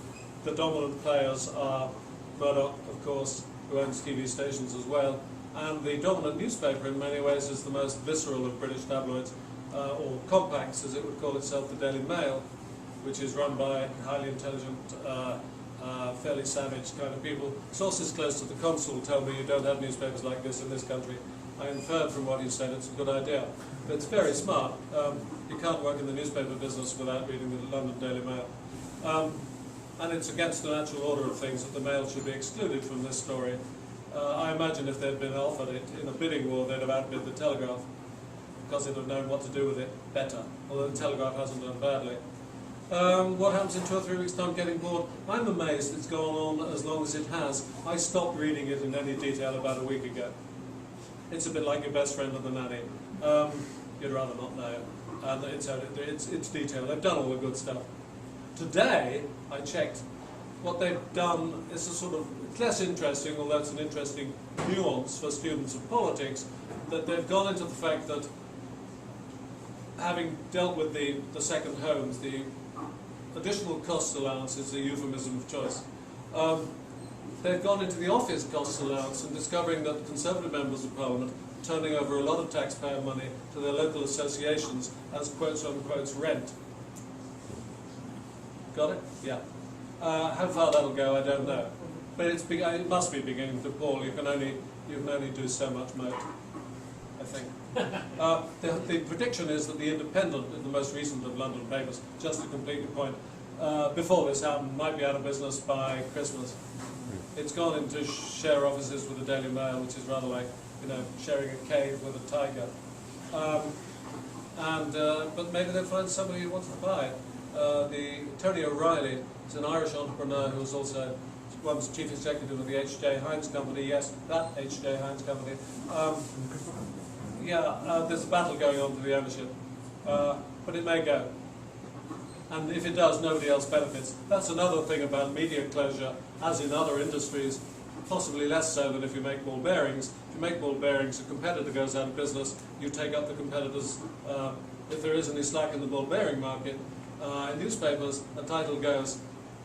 The dominant players are Murdoch, of course, who owns TV stations as well, and the dominant newspaper in many ways is the most visceral of British tabloids, or compacts, as it would call itself, the Daily Mail, which is run by highly intelligent, fairly savage kind of people. Sources close to the consul tell me you don't have newspapers like this in this country. I inferred from what you said it's a good idea. But it's very smart. You can't work in the newspaper business without reading the London Daily Mail. And it's against the natural order of things that the Mail should be excluded from this story. I imagine if they'd been offered it in a bidding war, they'd have outbid the Telegraph, because they'd have known what to do with it better, although the Telegraph hasn't done badly. What happens in 2 or 3 weeks' time getting bored? I'm amazed it's gone on as long as it has. I stopped reading it in any detail about a week ago. It's a bit like your best friend and the nanny. You'd rather not know. And it's detailed. They've done all the good stuff. Today, I checked, what they've done is a sort of, it's less interesting, although it's an interesting nuance for students of politics, that they've gone into the fact that, having dealt with the second homes, the additional cost allowance is a euphemism of choice. They've gone into the office cost allowance and discovering that Conservative members of Parliament are turning over a lot of taxpayer money to their local associations as quotes unquotes rent. Got it? Yeah. How far that'll go, I don't know. But it must be beginning to pall. You can only do so much moat, I think. The prediction is that the Independent, in the most recent of London papers, just to complete the point, before this happened, might be out of business by Christmas. It's gone into share offices with the Daily Mail, which is rather like, sharing a cave with a tiger. But maybe they'll find somebody who wants to buy it. Tony O'Reilly is an Irish entrepreneur who's also once chief executive of the H.J. Heinz Company. Yes, that H.J. Heinz Company. There's a battle going on for the ownership, but it may go. And if it does, nobody else benefits. That's another thing about media closure, as in other industries, possibly less so than if you make ball bearings. If you make ball bearings, a competitor goes out of business, you take up the competitors. If there is any slack in the ball bearing market, in newspapers, a title goes,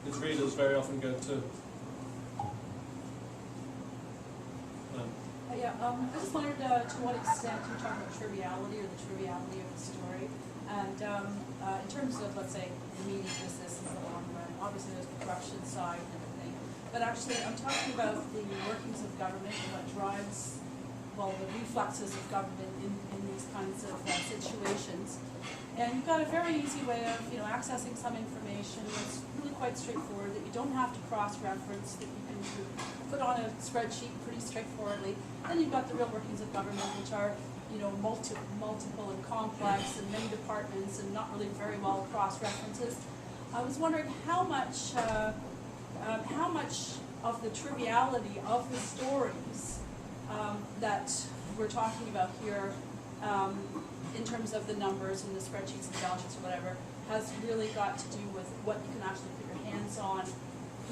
its readers very often go too. I just wondered to what extent you're talking about triviality or the triviality of the story. And in terms of, let's say, the media business in the long run, obviously there's the corruption side and everything. But actually, I'm talking about the workings of government and what drives, well, the reflexes of government in these kinds of situations. And you've got a very easy way of, accessing some information that's really quite straightforward, that you don't have to cross-reference, that you can put on a spreadsheet pretty straightforwardly. Then you've got the real workings of government, which are, multiple and complex and many departments and not really very well cross-references. I was wondering how much of the triviality of the stories that we're talking about here, in terms of the numbers and the spreadsheets and the balance sheets or whatever, has really got to do with what you can actually put your hands on,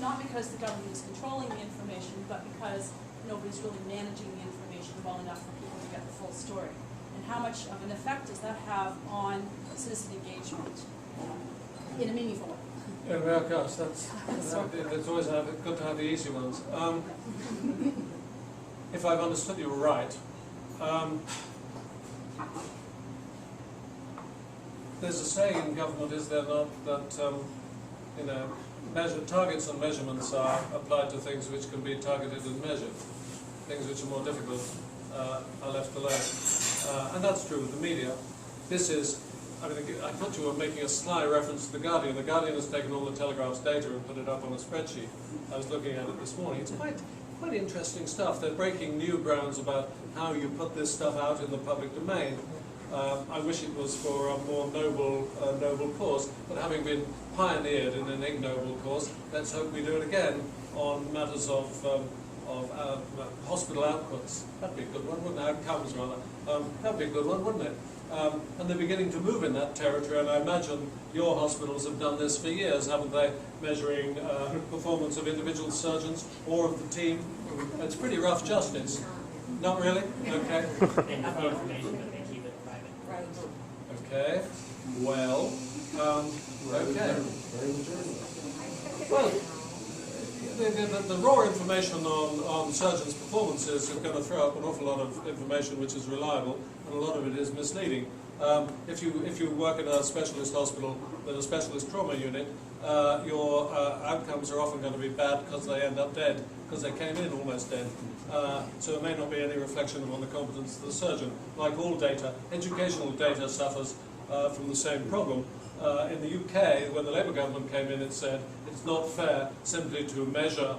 not because the government is controlling the information, but because nobody's really managing the information well enough for people to get the full story. And how much of an effect does that have on citizen engagement in a meaningful way? Yeah, well, gosh, it's always good to have the easy ones. If I've understood you right, there's a saying in government, is there not, that targets and measurements are applied to things which can be targeted and measured. Things which are more difficult are left alone. And that's true with the media. I thought you were making a sly reference to The Guardian. The Guardian has taken all the Telegraph's data and put it up on a spreadsheet. I was looking at it this morning. It's quite interesting stuff. They're breaking new grounds about how you put this stuff out in the public domain. I wish it was for a more noble cause, but having been pioneered in an ignoble cause, let's hope we do it again on matters of hospital outputs. That'd be a good one, wouldn't it? Outcomes, rather. That'd be a good one, wouldn't it? And they're beginning to move in that territory, and I imagine your hospitals have done this for years, haven't they? Measuring performance of individual surgeons or of the team. It's pretty rough justice. Not really? Okay. They have the information, but they keep it private. Right. Okay. Well, okay. Well, the raw information on surgeons' performances is going to throw up an awful lot of information which is reliable, and a lot of it is misleading. If you work in a specialist hospital with a specialist trauma unit, your outcomes are often going to be bad because they end up dead, because they came in almost dead. So it may not be any reflection upon the competence of the surgeon. Like all data, educational data suffers from the same problem. In the UK, when the Labour government came in, it said it's not fair simply to measure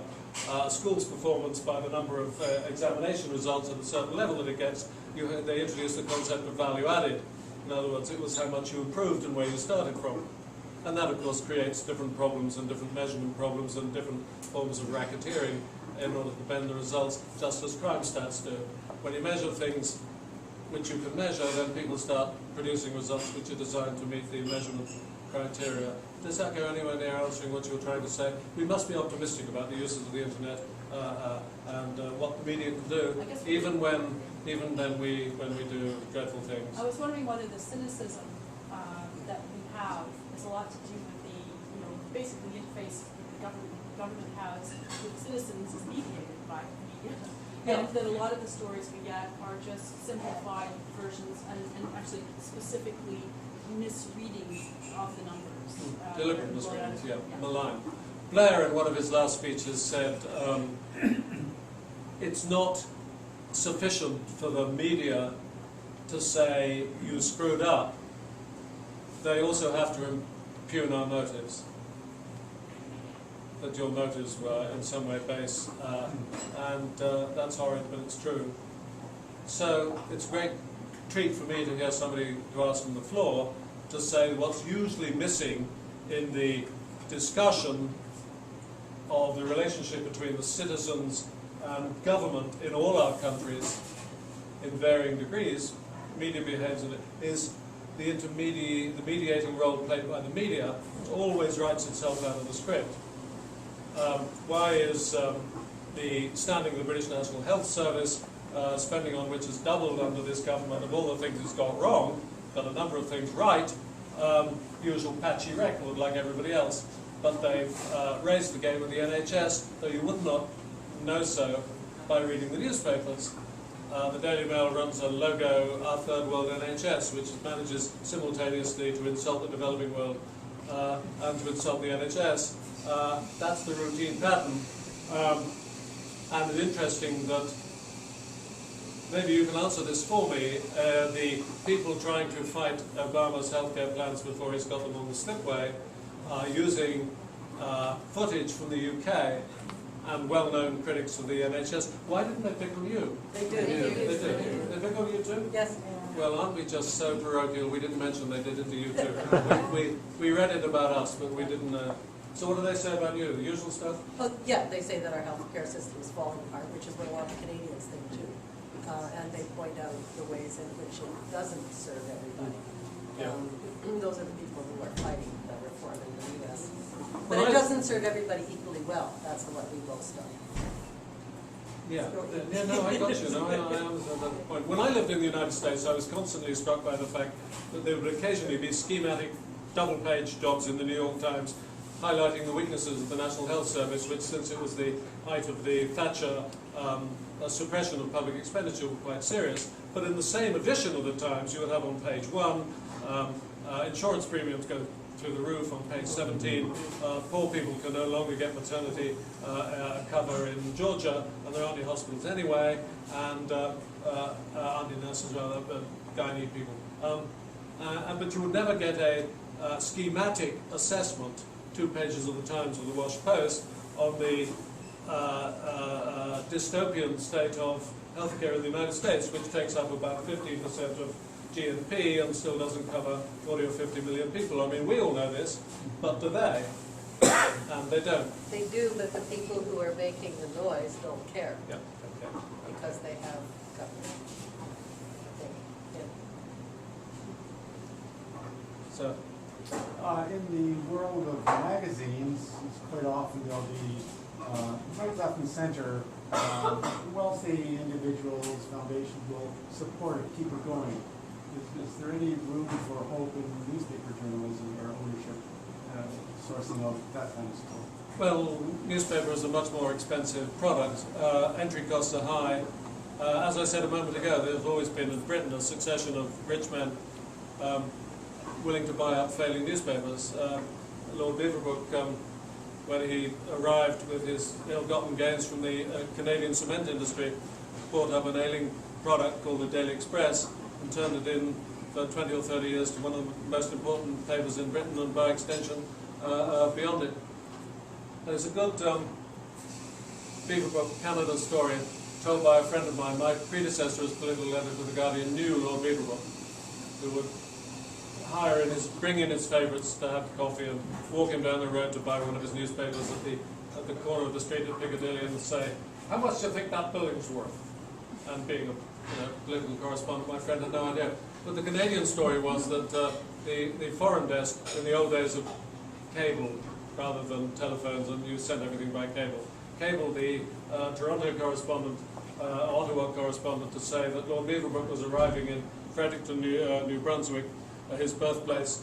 a school's performance by the number of examination results at a certain level that it gets. They introduced the concept of value added. In other words, it was how much you improved and where you started from. And that, of course, creates different problems and different measurement problems and different forms of racketeering in order to bend the results, just as crime stats do. When you measure things which you can measure, then people start producing results which are designed to meet the measurement criteria. Does that go anywhere near answering what you were trying to say? We must be optimistic about the uses of the internet and what the media can do, even when we do dreadful things. I was wondering whether the cynicism that we have has a lot to do with the, basically the interface that the government has with citizens is mediated by the media. And that a lot of the stories we get are just simplified versions and actually specifically misreadings of the numbers. Deliberate misreadings, yeah, malign. Blair, in one of his last speeches, said it's not sufficient for the media to say you screwed up. They also have to impugn our motives. That your motives were in some way base, and that's horrid, but it's true. So it's a great treat for me to hear somebody to ask from the floor to say what's usually missing in the discussion of the relationship between the citizens and government in all our countries in varying degrees, media behaves in it, is the mediating role played by the media always writes itself out of the script. Why is the standing of the British National Health Service, spending on which has doubled under this government, of all the things it's got wrong, got a number of things right, usual patchy record like everybody else, but they've raised the game with the NHS, though you would not know so by reading the newspapers. The Daily Mail runs a logo, Our Third World NHS, which manages simultaneously to insult the developing world and to insult the NHS. That's the routine pattern. And it's interesting that, maybe you can answer this for me, the people trying to fight Obama's healthcare plans before he's got them on the slipway are using footage from the UK and well-known critics of the NHS. Why didn't they pick on you? They do. They did. They pick on you too? Yes. Well, aren't we just so parochial? We didn't mention they did it to you too. we read it about us, but we didn't. So what do they say about you? The usual stuff? Oh, yeah, they say that our healthcare system is falling apart, which is what a lot of Canadians think too. And they point out the ways in which it doesn't serve everybody. Yeah. Those are the people who are fighting the reform in the U.S. But Well, it doesn't serve everybody equally well. That's what we boast on. Yeah, no, I got you. No, I understand that point. When I lived in the United States, I was constantly struck by the fact that there would occasionally be schematic double-page jobs in the New York Times highlighting the weaknesses of the National Health Service, which, since it was the height of the Thatcher suppression of public expenditure, were quite serious. But in the same edition of the Times, you would have on page 1, insurance premiums go through the roof. On page 17, poor people can no longer get maternity cover in Georgia, and there aren't any hospitals anyway, and aren't any nurses, gynae people. But you would never get a schematic assessment, 2 pages of the Times or the Wash Post, on the dystopian state of healthcare in the United States, which takes up about 15% of GNP and still doesn't cover 40 or 50 million people. I mean, we all know this, but do they? And they don't. They do, but the people who are making the noise don't care Yeah. Okay. because they have government. Yeah. So, In the world of magazines, it's quite often there'll be right, left, and center wealthy individuals, foundations will support it, keep it going. Is there any room for hope in newspaper journalism or ownership, sourcing of that kind of support? well, newspaper is a much more expensive product. Entry costs are high. As I said a moment ago, there's always been in Britain a succession of rich men willing to buy up failing newspapers. Lord Beaverbrook, when he arrived with his ill-gotten gains from the Canadian cement industry, bought up an ailing product called the Daily Express and turned it in for 20 or 30 years to one of the most important papers in Britain and by extension beyond it. There's a good Beaverbrook Canada story told by a friend of mine. My predecessor as political editor of The Guardian knew Lord Beaverbrook, who would bring in his favourites to have coffee and walk him down the road to buy one of his newspapers at the corner of the street at Piccadilly and say, "How much do you think that building's worth?" And being a political correspondent, my friend had no idea. But the Canadian story was that the foreign desk, in the old days of cable rather than telephones, and you sent everything by cable, cabled the Toronto correspondent, Ottawa correspondent, to say that Lord Beaverbrook was arriving in Fredericton, New Brunswick, his birthplace,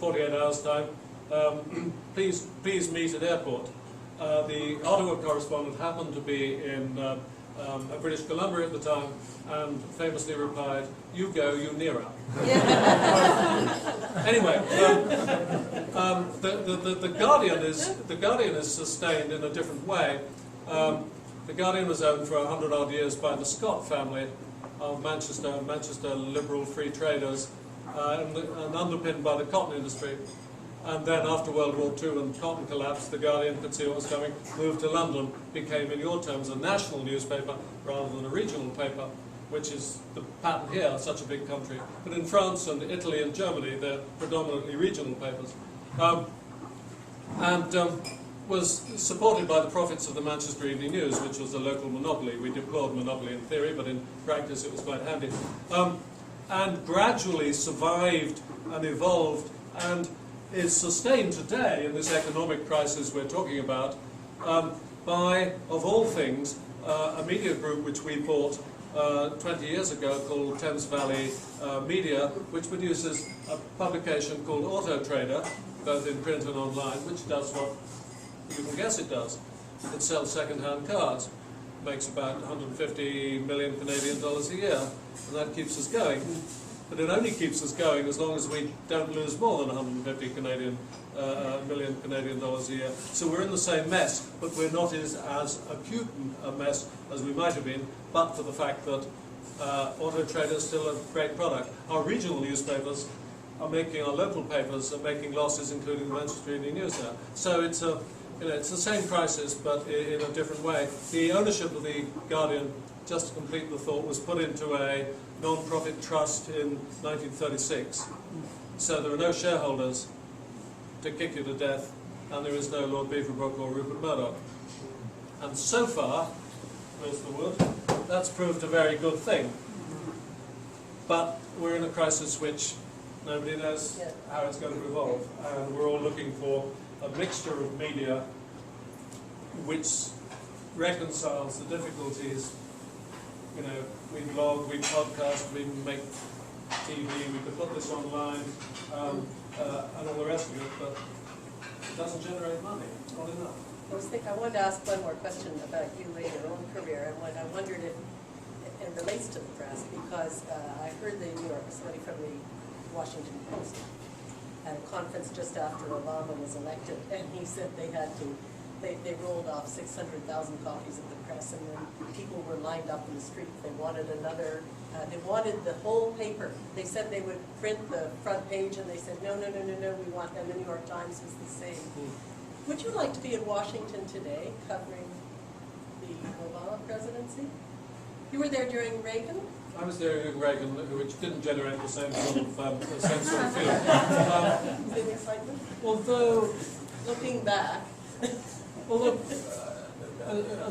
48 hours' time. Please meet at airport. The Ottawa correspondent happened to be in British Columbia at the time, and famously replied, "You go, you nearer." Anyway, the Guardian is sustained in a different way. The Guardian was owned for 100 odd years by the Scott family of Manchester liberal free traders, and underpinned by the cotton industry. And then after World War II, when cotton collapsed, the Guardian could see what was coming, moved to London, became, in your terms, a national newspaper rather than a regional paper, which is the pattern here, such a big country. But in France and Italy and Germany, they're predominantly regional papers. was supported by the profits of the Manchester Evening News, which was a local monopoly. We deplored monopoly in theory, but in practice it was quite handy. And gradually survived and evolved and is sustained today in this economic crisis we're talking about by, of all things, a media group which we bought 20 years ago called Thames Valley Media, which produces a publication called Auto Trader, both in print and online, which does what you can guess it does. It sells second-hand cars, makes about 150 million Canadian dollars a year, and that keeps us going. But it only keeps us going as long as we don't lose more than 150 million Canadian dollars a year. So we're in the same mess, but we're not as acute a mess as we might have been, but for the fact that Auto Trader is still a great product. Our regional newspapers are making, our local papers are making losses, including the Manchester Evening News now. So it's a, it's the same crisis, but in a different way. The ownership of the Guardian, just to complete the thought, was put into a non-profit trust in 1936. So there are no shareholders to kick you to death, and there is no Lord Beaverbrook or Rupert Murdoch. And so far, where's the wood? That's proved a very good thing. But we're in a crisis which nobody knows how it's going to evolve, and we're all looking for a mixture of media which reconciles the difficulties. You know, we blog, we podcast, we make TV, we could put this online, and all the rest of it, but it doesn't generate money. It's not enough. I wanted to ask one more question about you in your own career, and what I wondered if it relates to the press, because I heard somebody from the Washington Post at a conference just after Obama was elected, and he said they rolled off 600,000 copies of the press, and then people were lined up in the street. They wanted another, they wanted the whole paper. They said they would print the front page, and they said, no, we want, and the New York Times was the same. Would you like to be in Washington today covering the Obama presidency? You were there during Reagan? I was there during Reagan, which didn't generate the same sort of feeling. Same excitement? Although, Looking back, as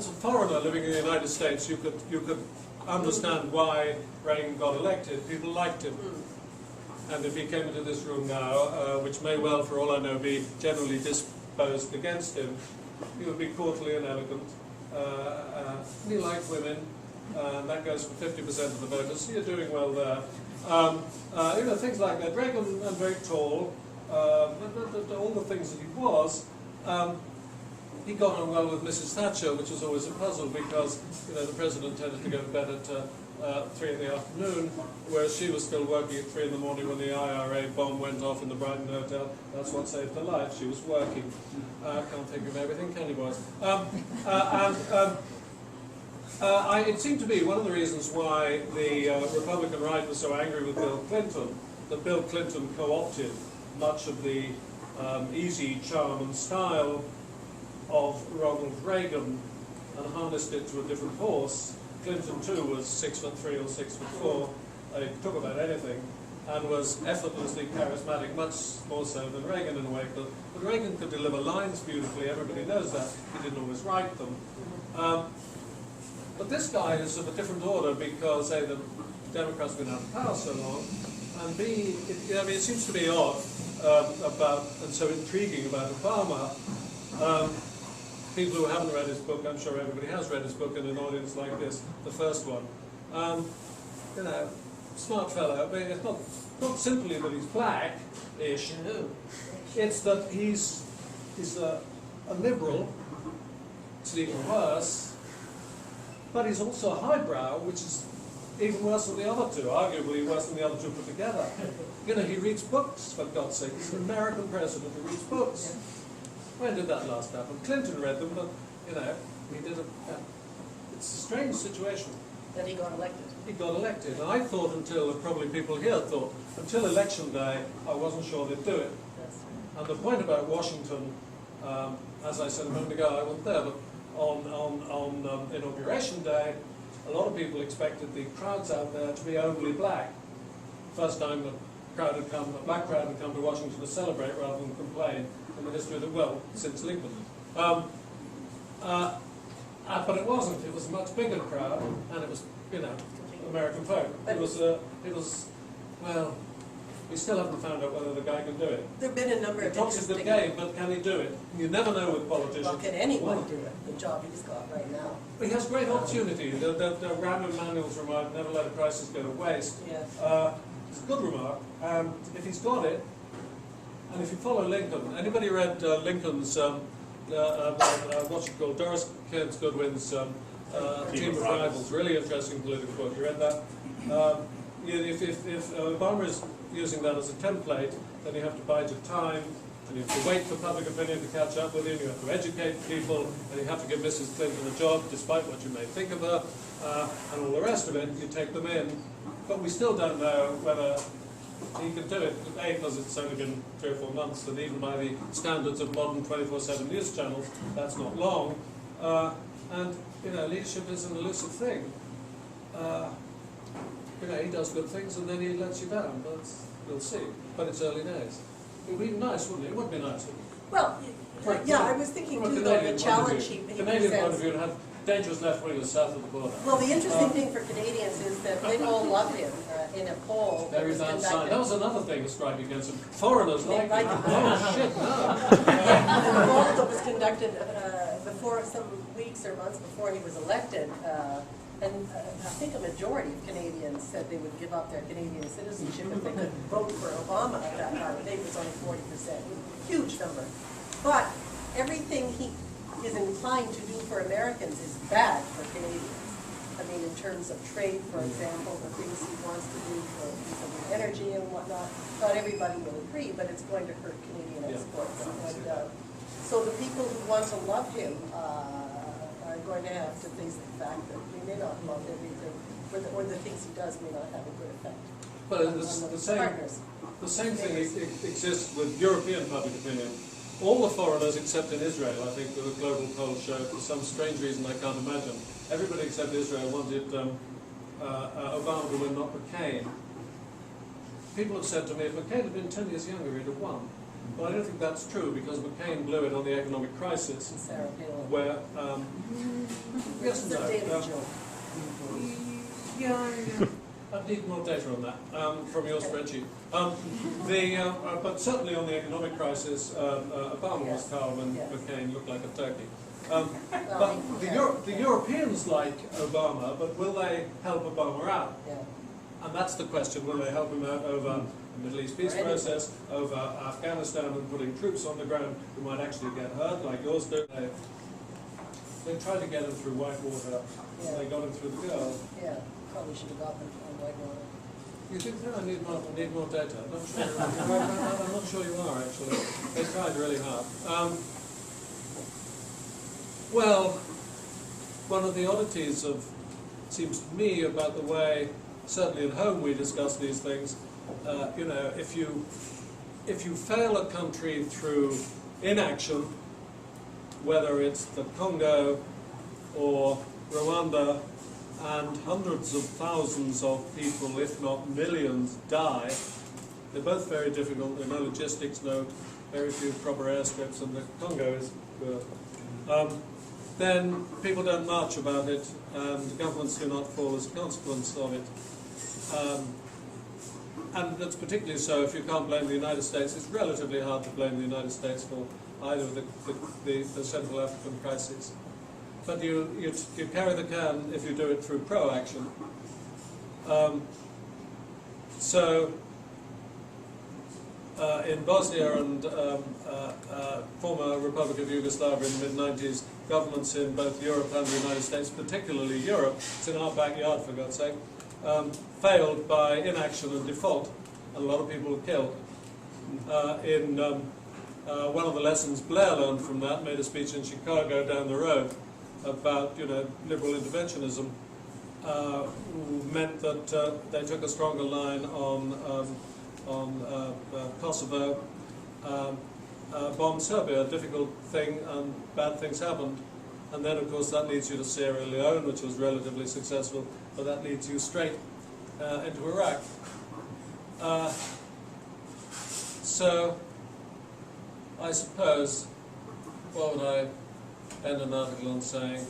a foreigner living in the United States, you could understand why Reagan got elected. People liked him. And if he came into this room now, which may well, for all I know, be generally disposed against him, he would be courtly and elegant. He liked women, and that goes for 50% of the voters, so you're doing well there. Things like that. Reagan, and very tall, all the things that he was. He got on well with Mrs. Thatcher, which was always a puzzle because the president tended to go to bed at 3 in the afternoon, whereas she was still working at 3 in the morning when the IRA bomb went off in the Brighton Hotel. That's what saved her life. She was working. Can't think of everything, can you, boys? It seemed to be one of the reasons why the Republican right was so angry with Bill Clinton, that Bill Clinton co-opted much of the easy charm and style of Ronald Reagan and harnessed it to a different horse. Clinton too was 6'3" or 6'4". He could talk about anything and was effortlessly charismatic, much more so than Reagan in a way. But Reagan could deliver lines beautifully. Everybody knows that. He didn't always write them. But this guy is of a different order because A, the Democrats have been out of power so long, and B, it seems to be odd and so intriguing about Obama. People who haven't read his book, I'm sure everybody has read his book in an audience like this, the first one. Smart fellow, but it's not simply that he's black-ish, it's that he's a liberal, it's even worse, but he's also a highbrow, which is even worse than the other two, arguably worse than the other two put together. He reads books, for God's sake. He's an American president who reads books. When did that last happen? Clinton read them, but, he did it's a strange situation. that he got elected. He got elected. And I thought probably people here thought, until election day, I wasn't sure they'd do it. Yes. And the point about Washington, as I said a moment ago, I wasn't there, but on Inauguration Day, a lot of people expected the crowds out there to be only black. First time the black crowd had come to Washington to celebrate rather than complain in the history of the world since Lincoln. But it wasn't. It was a much bigger crowd, and it was, you know, American folk. It was, well, we still haven't found out whether the guy can do it. There've been a number He of talks a good interesting. game, but can he do it? You never know with politicians. Well, can anyone do it, the job he's got right now? He has great opportunity. The Rahm Emanuel's remark, never let a crisis go to waste. Yes. It's a good remark. If he's got it, and if you follow Lincoln, anybody read Lincoln's, what's it called, Doris Kearns Goodwin's Team of Rivals, really interesting political book. You read that? If Obama is using that as a template, then you have to bide your time, and you have to wait for public opinion to catch up with you, and you have to educate people, and you have to give Mrs. Clinton a job, despite what you may think of her, and all the rest of it. You take them in, but we still don't know whether he can do it. A, because it's only been 3 or 4 months, and even by the standards of modern 24/7 news channels, that's not long. And you know, leadership is an elusive thing. You know, he does good things and then he lets you down. We'll see. But it's early days. It would be nice, wouldn't it? It would be nice. Well, yeah, I was thinking too, though, the challenge he Canadian point of presents. view, to have dangerous left-wingers south of the border. Well, the interesting thing for Canadians is that they all love him in a poll that There was is that side. conducted. That was another thing to strike against him. Foreigners They like like him. him. Oh shit, no. The poll that was conducted before, some weeks or months before he was elected, and I think a majority of Canadians said they would give up their Canadian citizenship if they could vote for Obama at that time. I think it was only 40%, huge number. But everything he is inclined to do for Americans is bad for Canadians. I mean, in terms of trade, for example, the things he wants to do for energy and whatnot, not everybody will agree, but it's going to hurt Canadian exports. And, so the people who want to love him are going to have to face the fact that we may not love everything, or the things he does may not have a good effect But on partners. the same thing exists with European public opinion. All the foreigners except in Israel, I think, the global polls show, for some strange reason I can't imagine, everybody except Israel wanted Obama to win, not McCain. People have said to me, if McCain had been 10 years younger, he'd have won. But I don't think that's true, because McCain blew it on the economic crisis, And Sarah Palin. where, yes and It's a daily no. joke. Yeah. I need more data on that from your spreadsheet. But certainly on the economic crisis, Obama was calm and Yes. McCain looked like a turkey. But the Europeans like Obama, but will they help Obama out? Yeah. And that's the question, will they help him out over the Middle East peace Or anything. process, over Afghanistan and putting troops on the ground who might actually get hurt, like yours do? They tried to get him through Whitewater, Yeah. and they got him through the girl. Yeah, probably should have got them on Whitewater. You think so? I need more data. I'm not sure. I'm not sure you are, actually. They tried really hard. Well, one of the oddities of, seems to me, about the way, certainly at home, we discuss these things. You know, if you fail a country through inaction, whether it's the Congo or Rwanda, and hundreds of thousands of people, if not millions, die. They're both very difficult. There are no logistics, very few proper airstrips, and the Congo is poor. Then people don't march about it, and governments do not fall as a consequence of it. And that's particularly so if you can't blame the United States. It's relatively hard to blame the United States for either the Central African crisis. But you carry the can if you do it through pro-action. In Bosnia and former Republic of Yugoslavia in the mid-90s, governments in both Europe and the United States, particularly Europe, it's in our backyard for God's sake, failed by inaction and default, and a lot of people were killed. One of the lessons Blair learned from that, made a speech in Chicago down the road about, liberal interventionism, meant that they took a stronger line on Kosovo, bombed Serbia, a difficult thing, and bad things happened. And then, of course, that leads you to Sierra Leone, which was relatively successful, but that leads you straight into Iraq. So, I suppose, what would I penned an article on saying,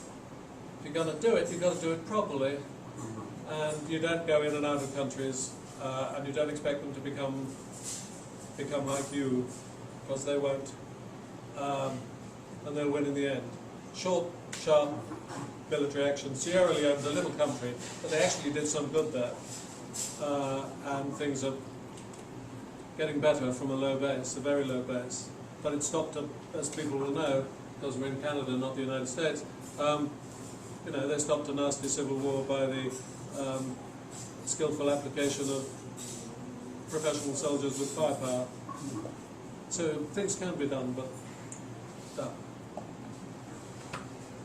if you're going to do it, you've got to do it properly, and you don't go in and out of countries, and you don't expect them to become like you, because they won't, and they'll win in the end. Short, sharp military action. Sierra Leone's a little country, but they actually did some good there, and things are getting better from a low base, a very low base. But it stopped, as people will know, because we're in Canada, not the United States, you know, they stopped a nasty civil war by the skillful application of professional soldiers with firepower. So things can be done, but done.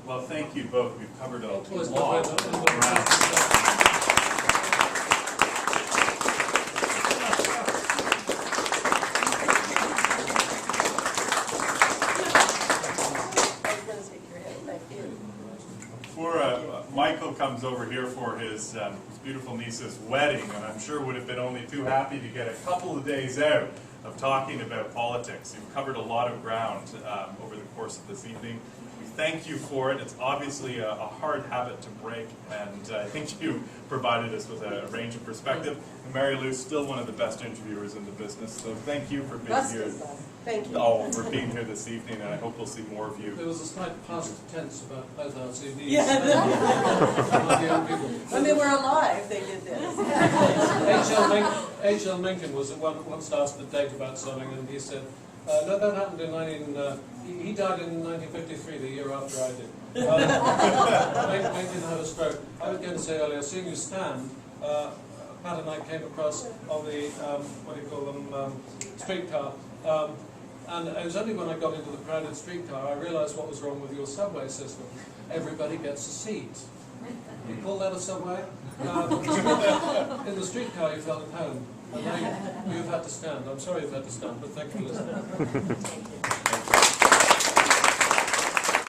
Well, thank you both. We've covered a Always lot good. of ground. I was gonna shake your hand, thank you. Before Michael comes over here for his beautiful niece's wedding, and I'm sure would have been only too happy to get a couple of days out of talking about politics. You've covered a lot of ground over the course of this evening. We thank you for it. It's obviously a hard habit to break, and I think you provided us with a range of perspective. And Mary Lou's still one of the best interviewers in the business, so thank you for being Must here. be done. Thank you. Oh, for being here this evening, and I hope we'll see more of you. There was a slight past tense about both our CDs. Yeah. Among the young people. When they were alive, they did this. H.L. Mencken was once asked a date about something, and he said, no, that happened in he died in 1953, the year after I did. Mencken had a stroke. I was going to say earlier, seeing you stand, Pat and I came across on the, what do you call them, streetcar. And it was only when I got into the crowded streetcar I realised what was wrong with your subway system. Everybody gets a seat. You call that a subway? In the streetcar you felt at home, and now you've had to stand. I'm sorry you've had to stand, but thank you for listening.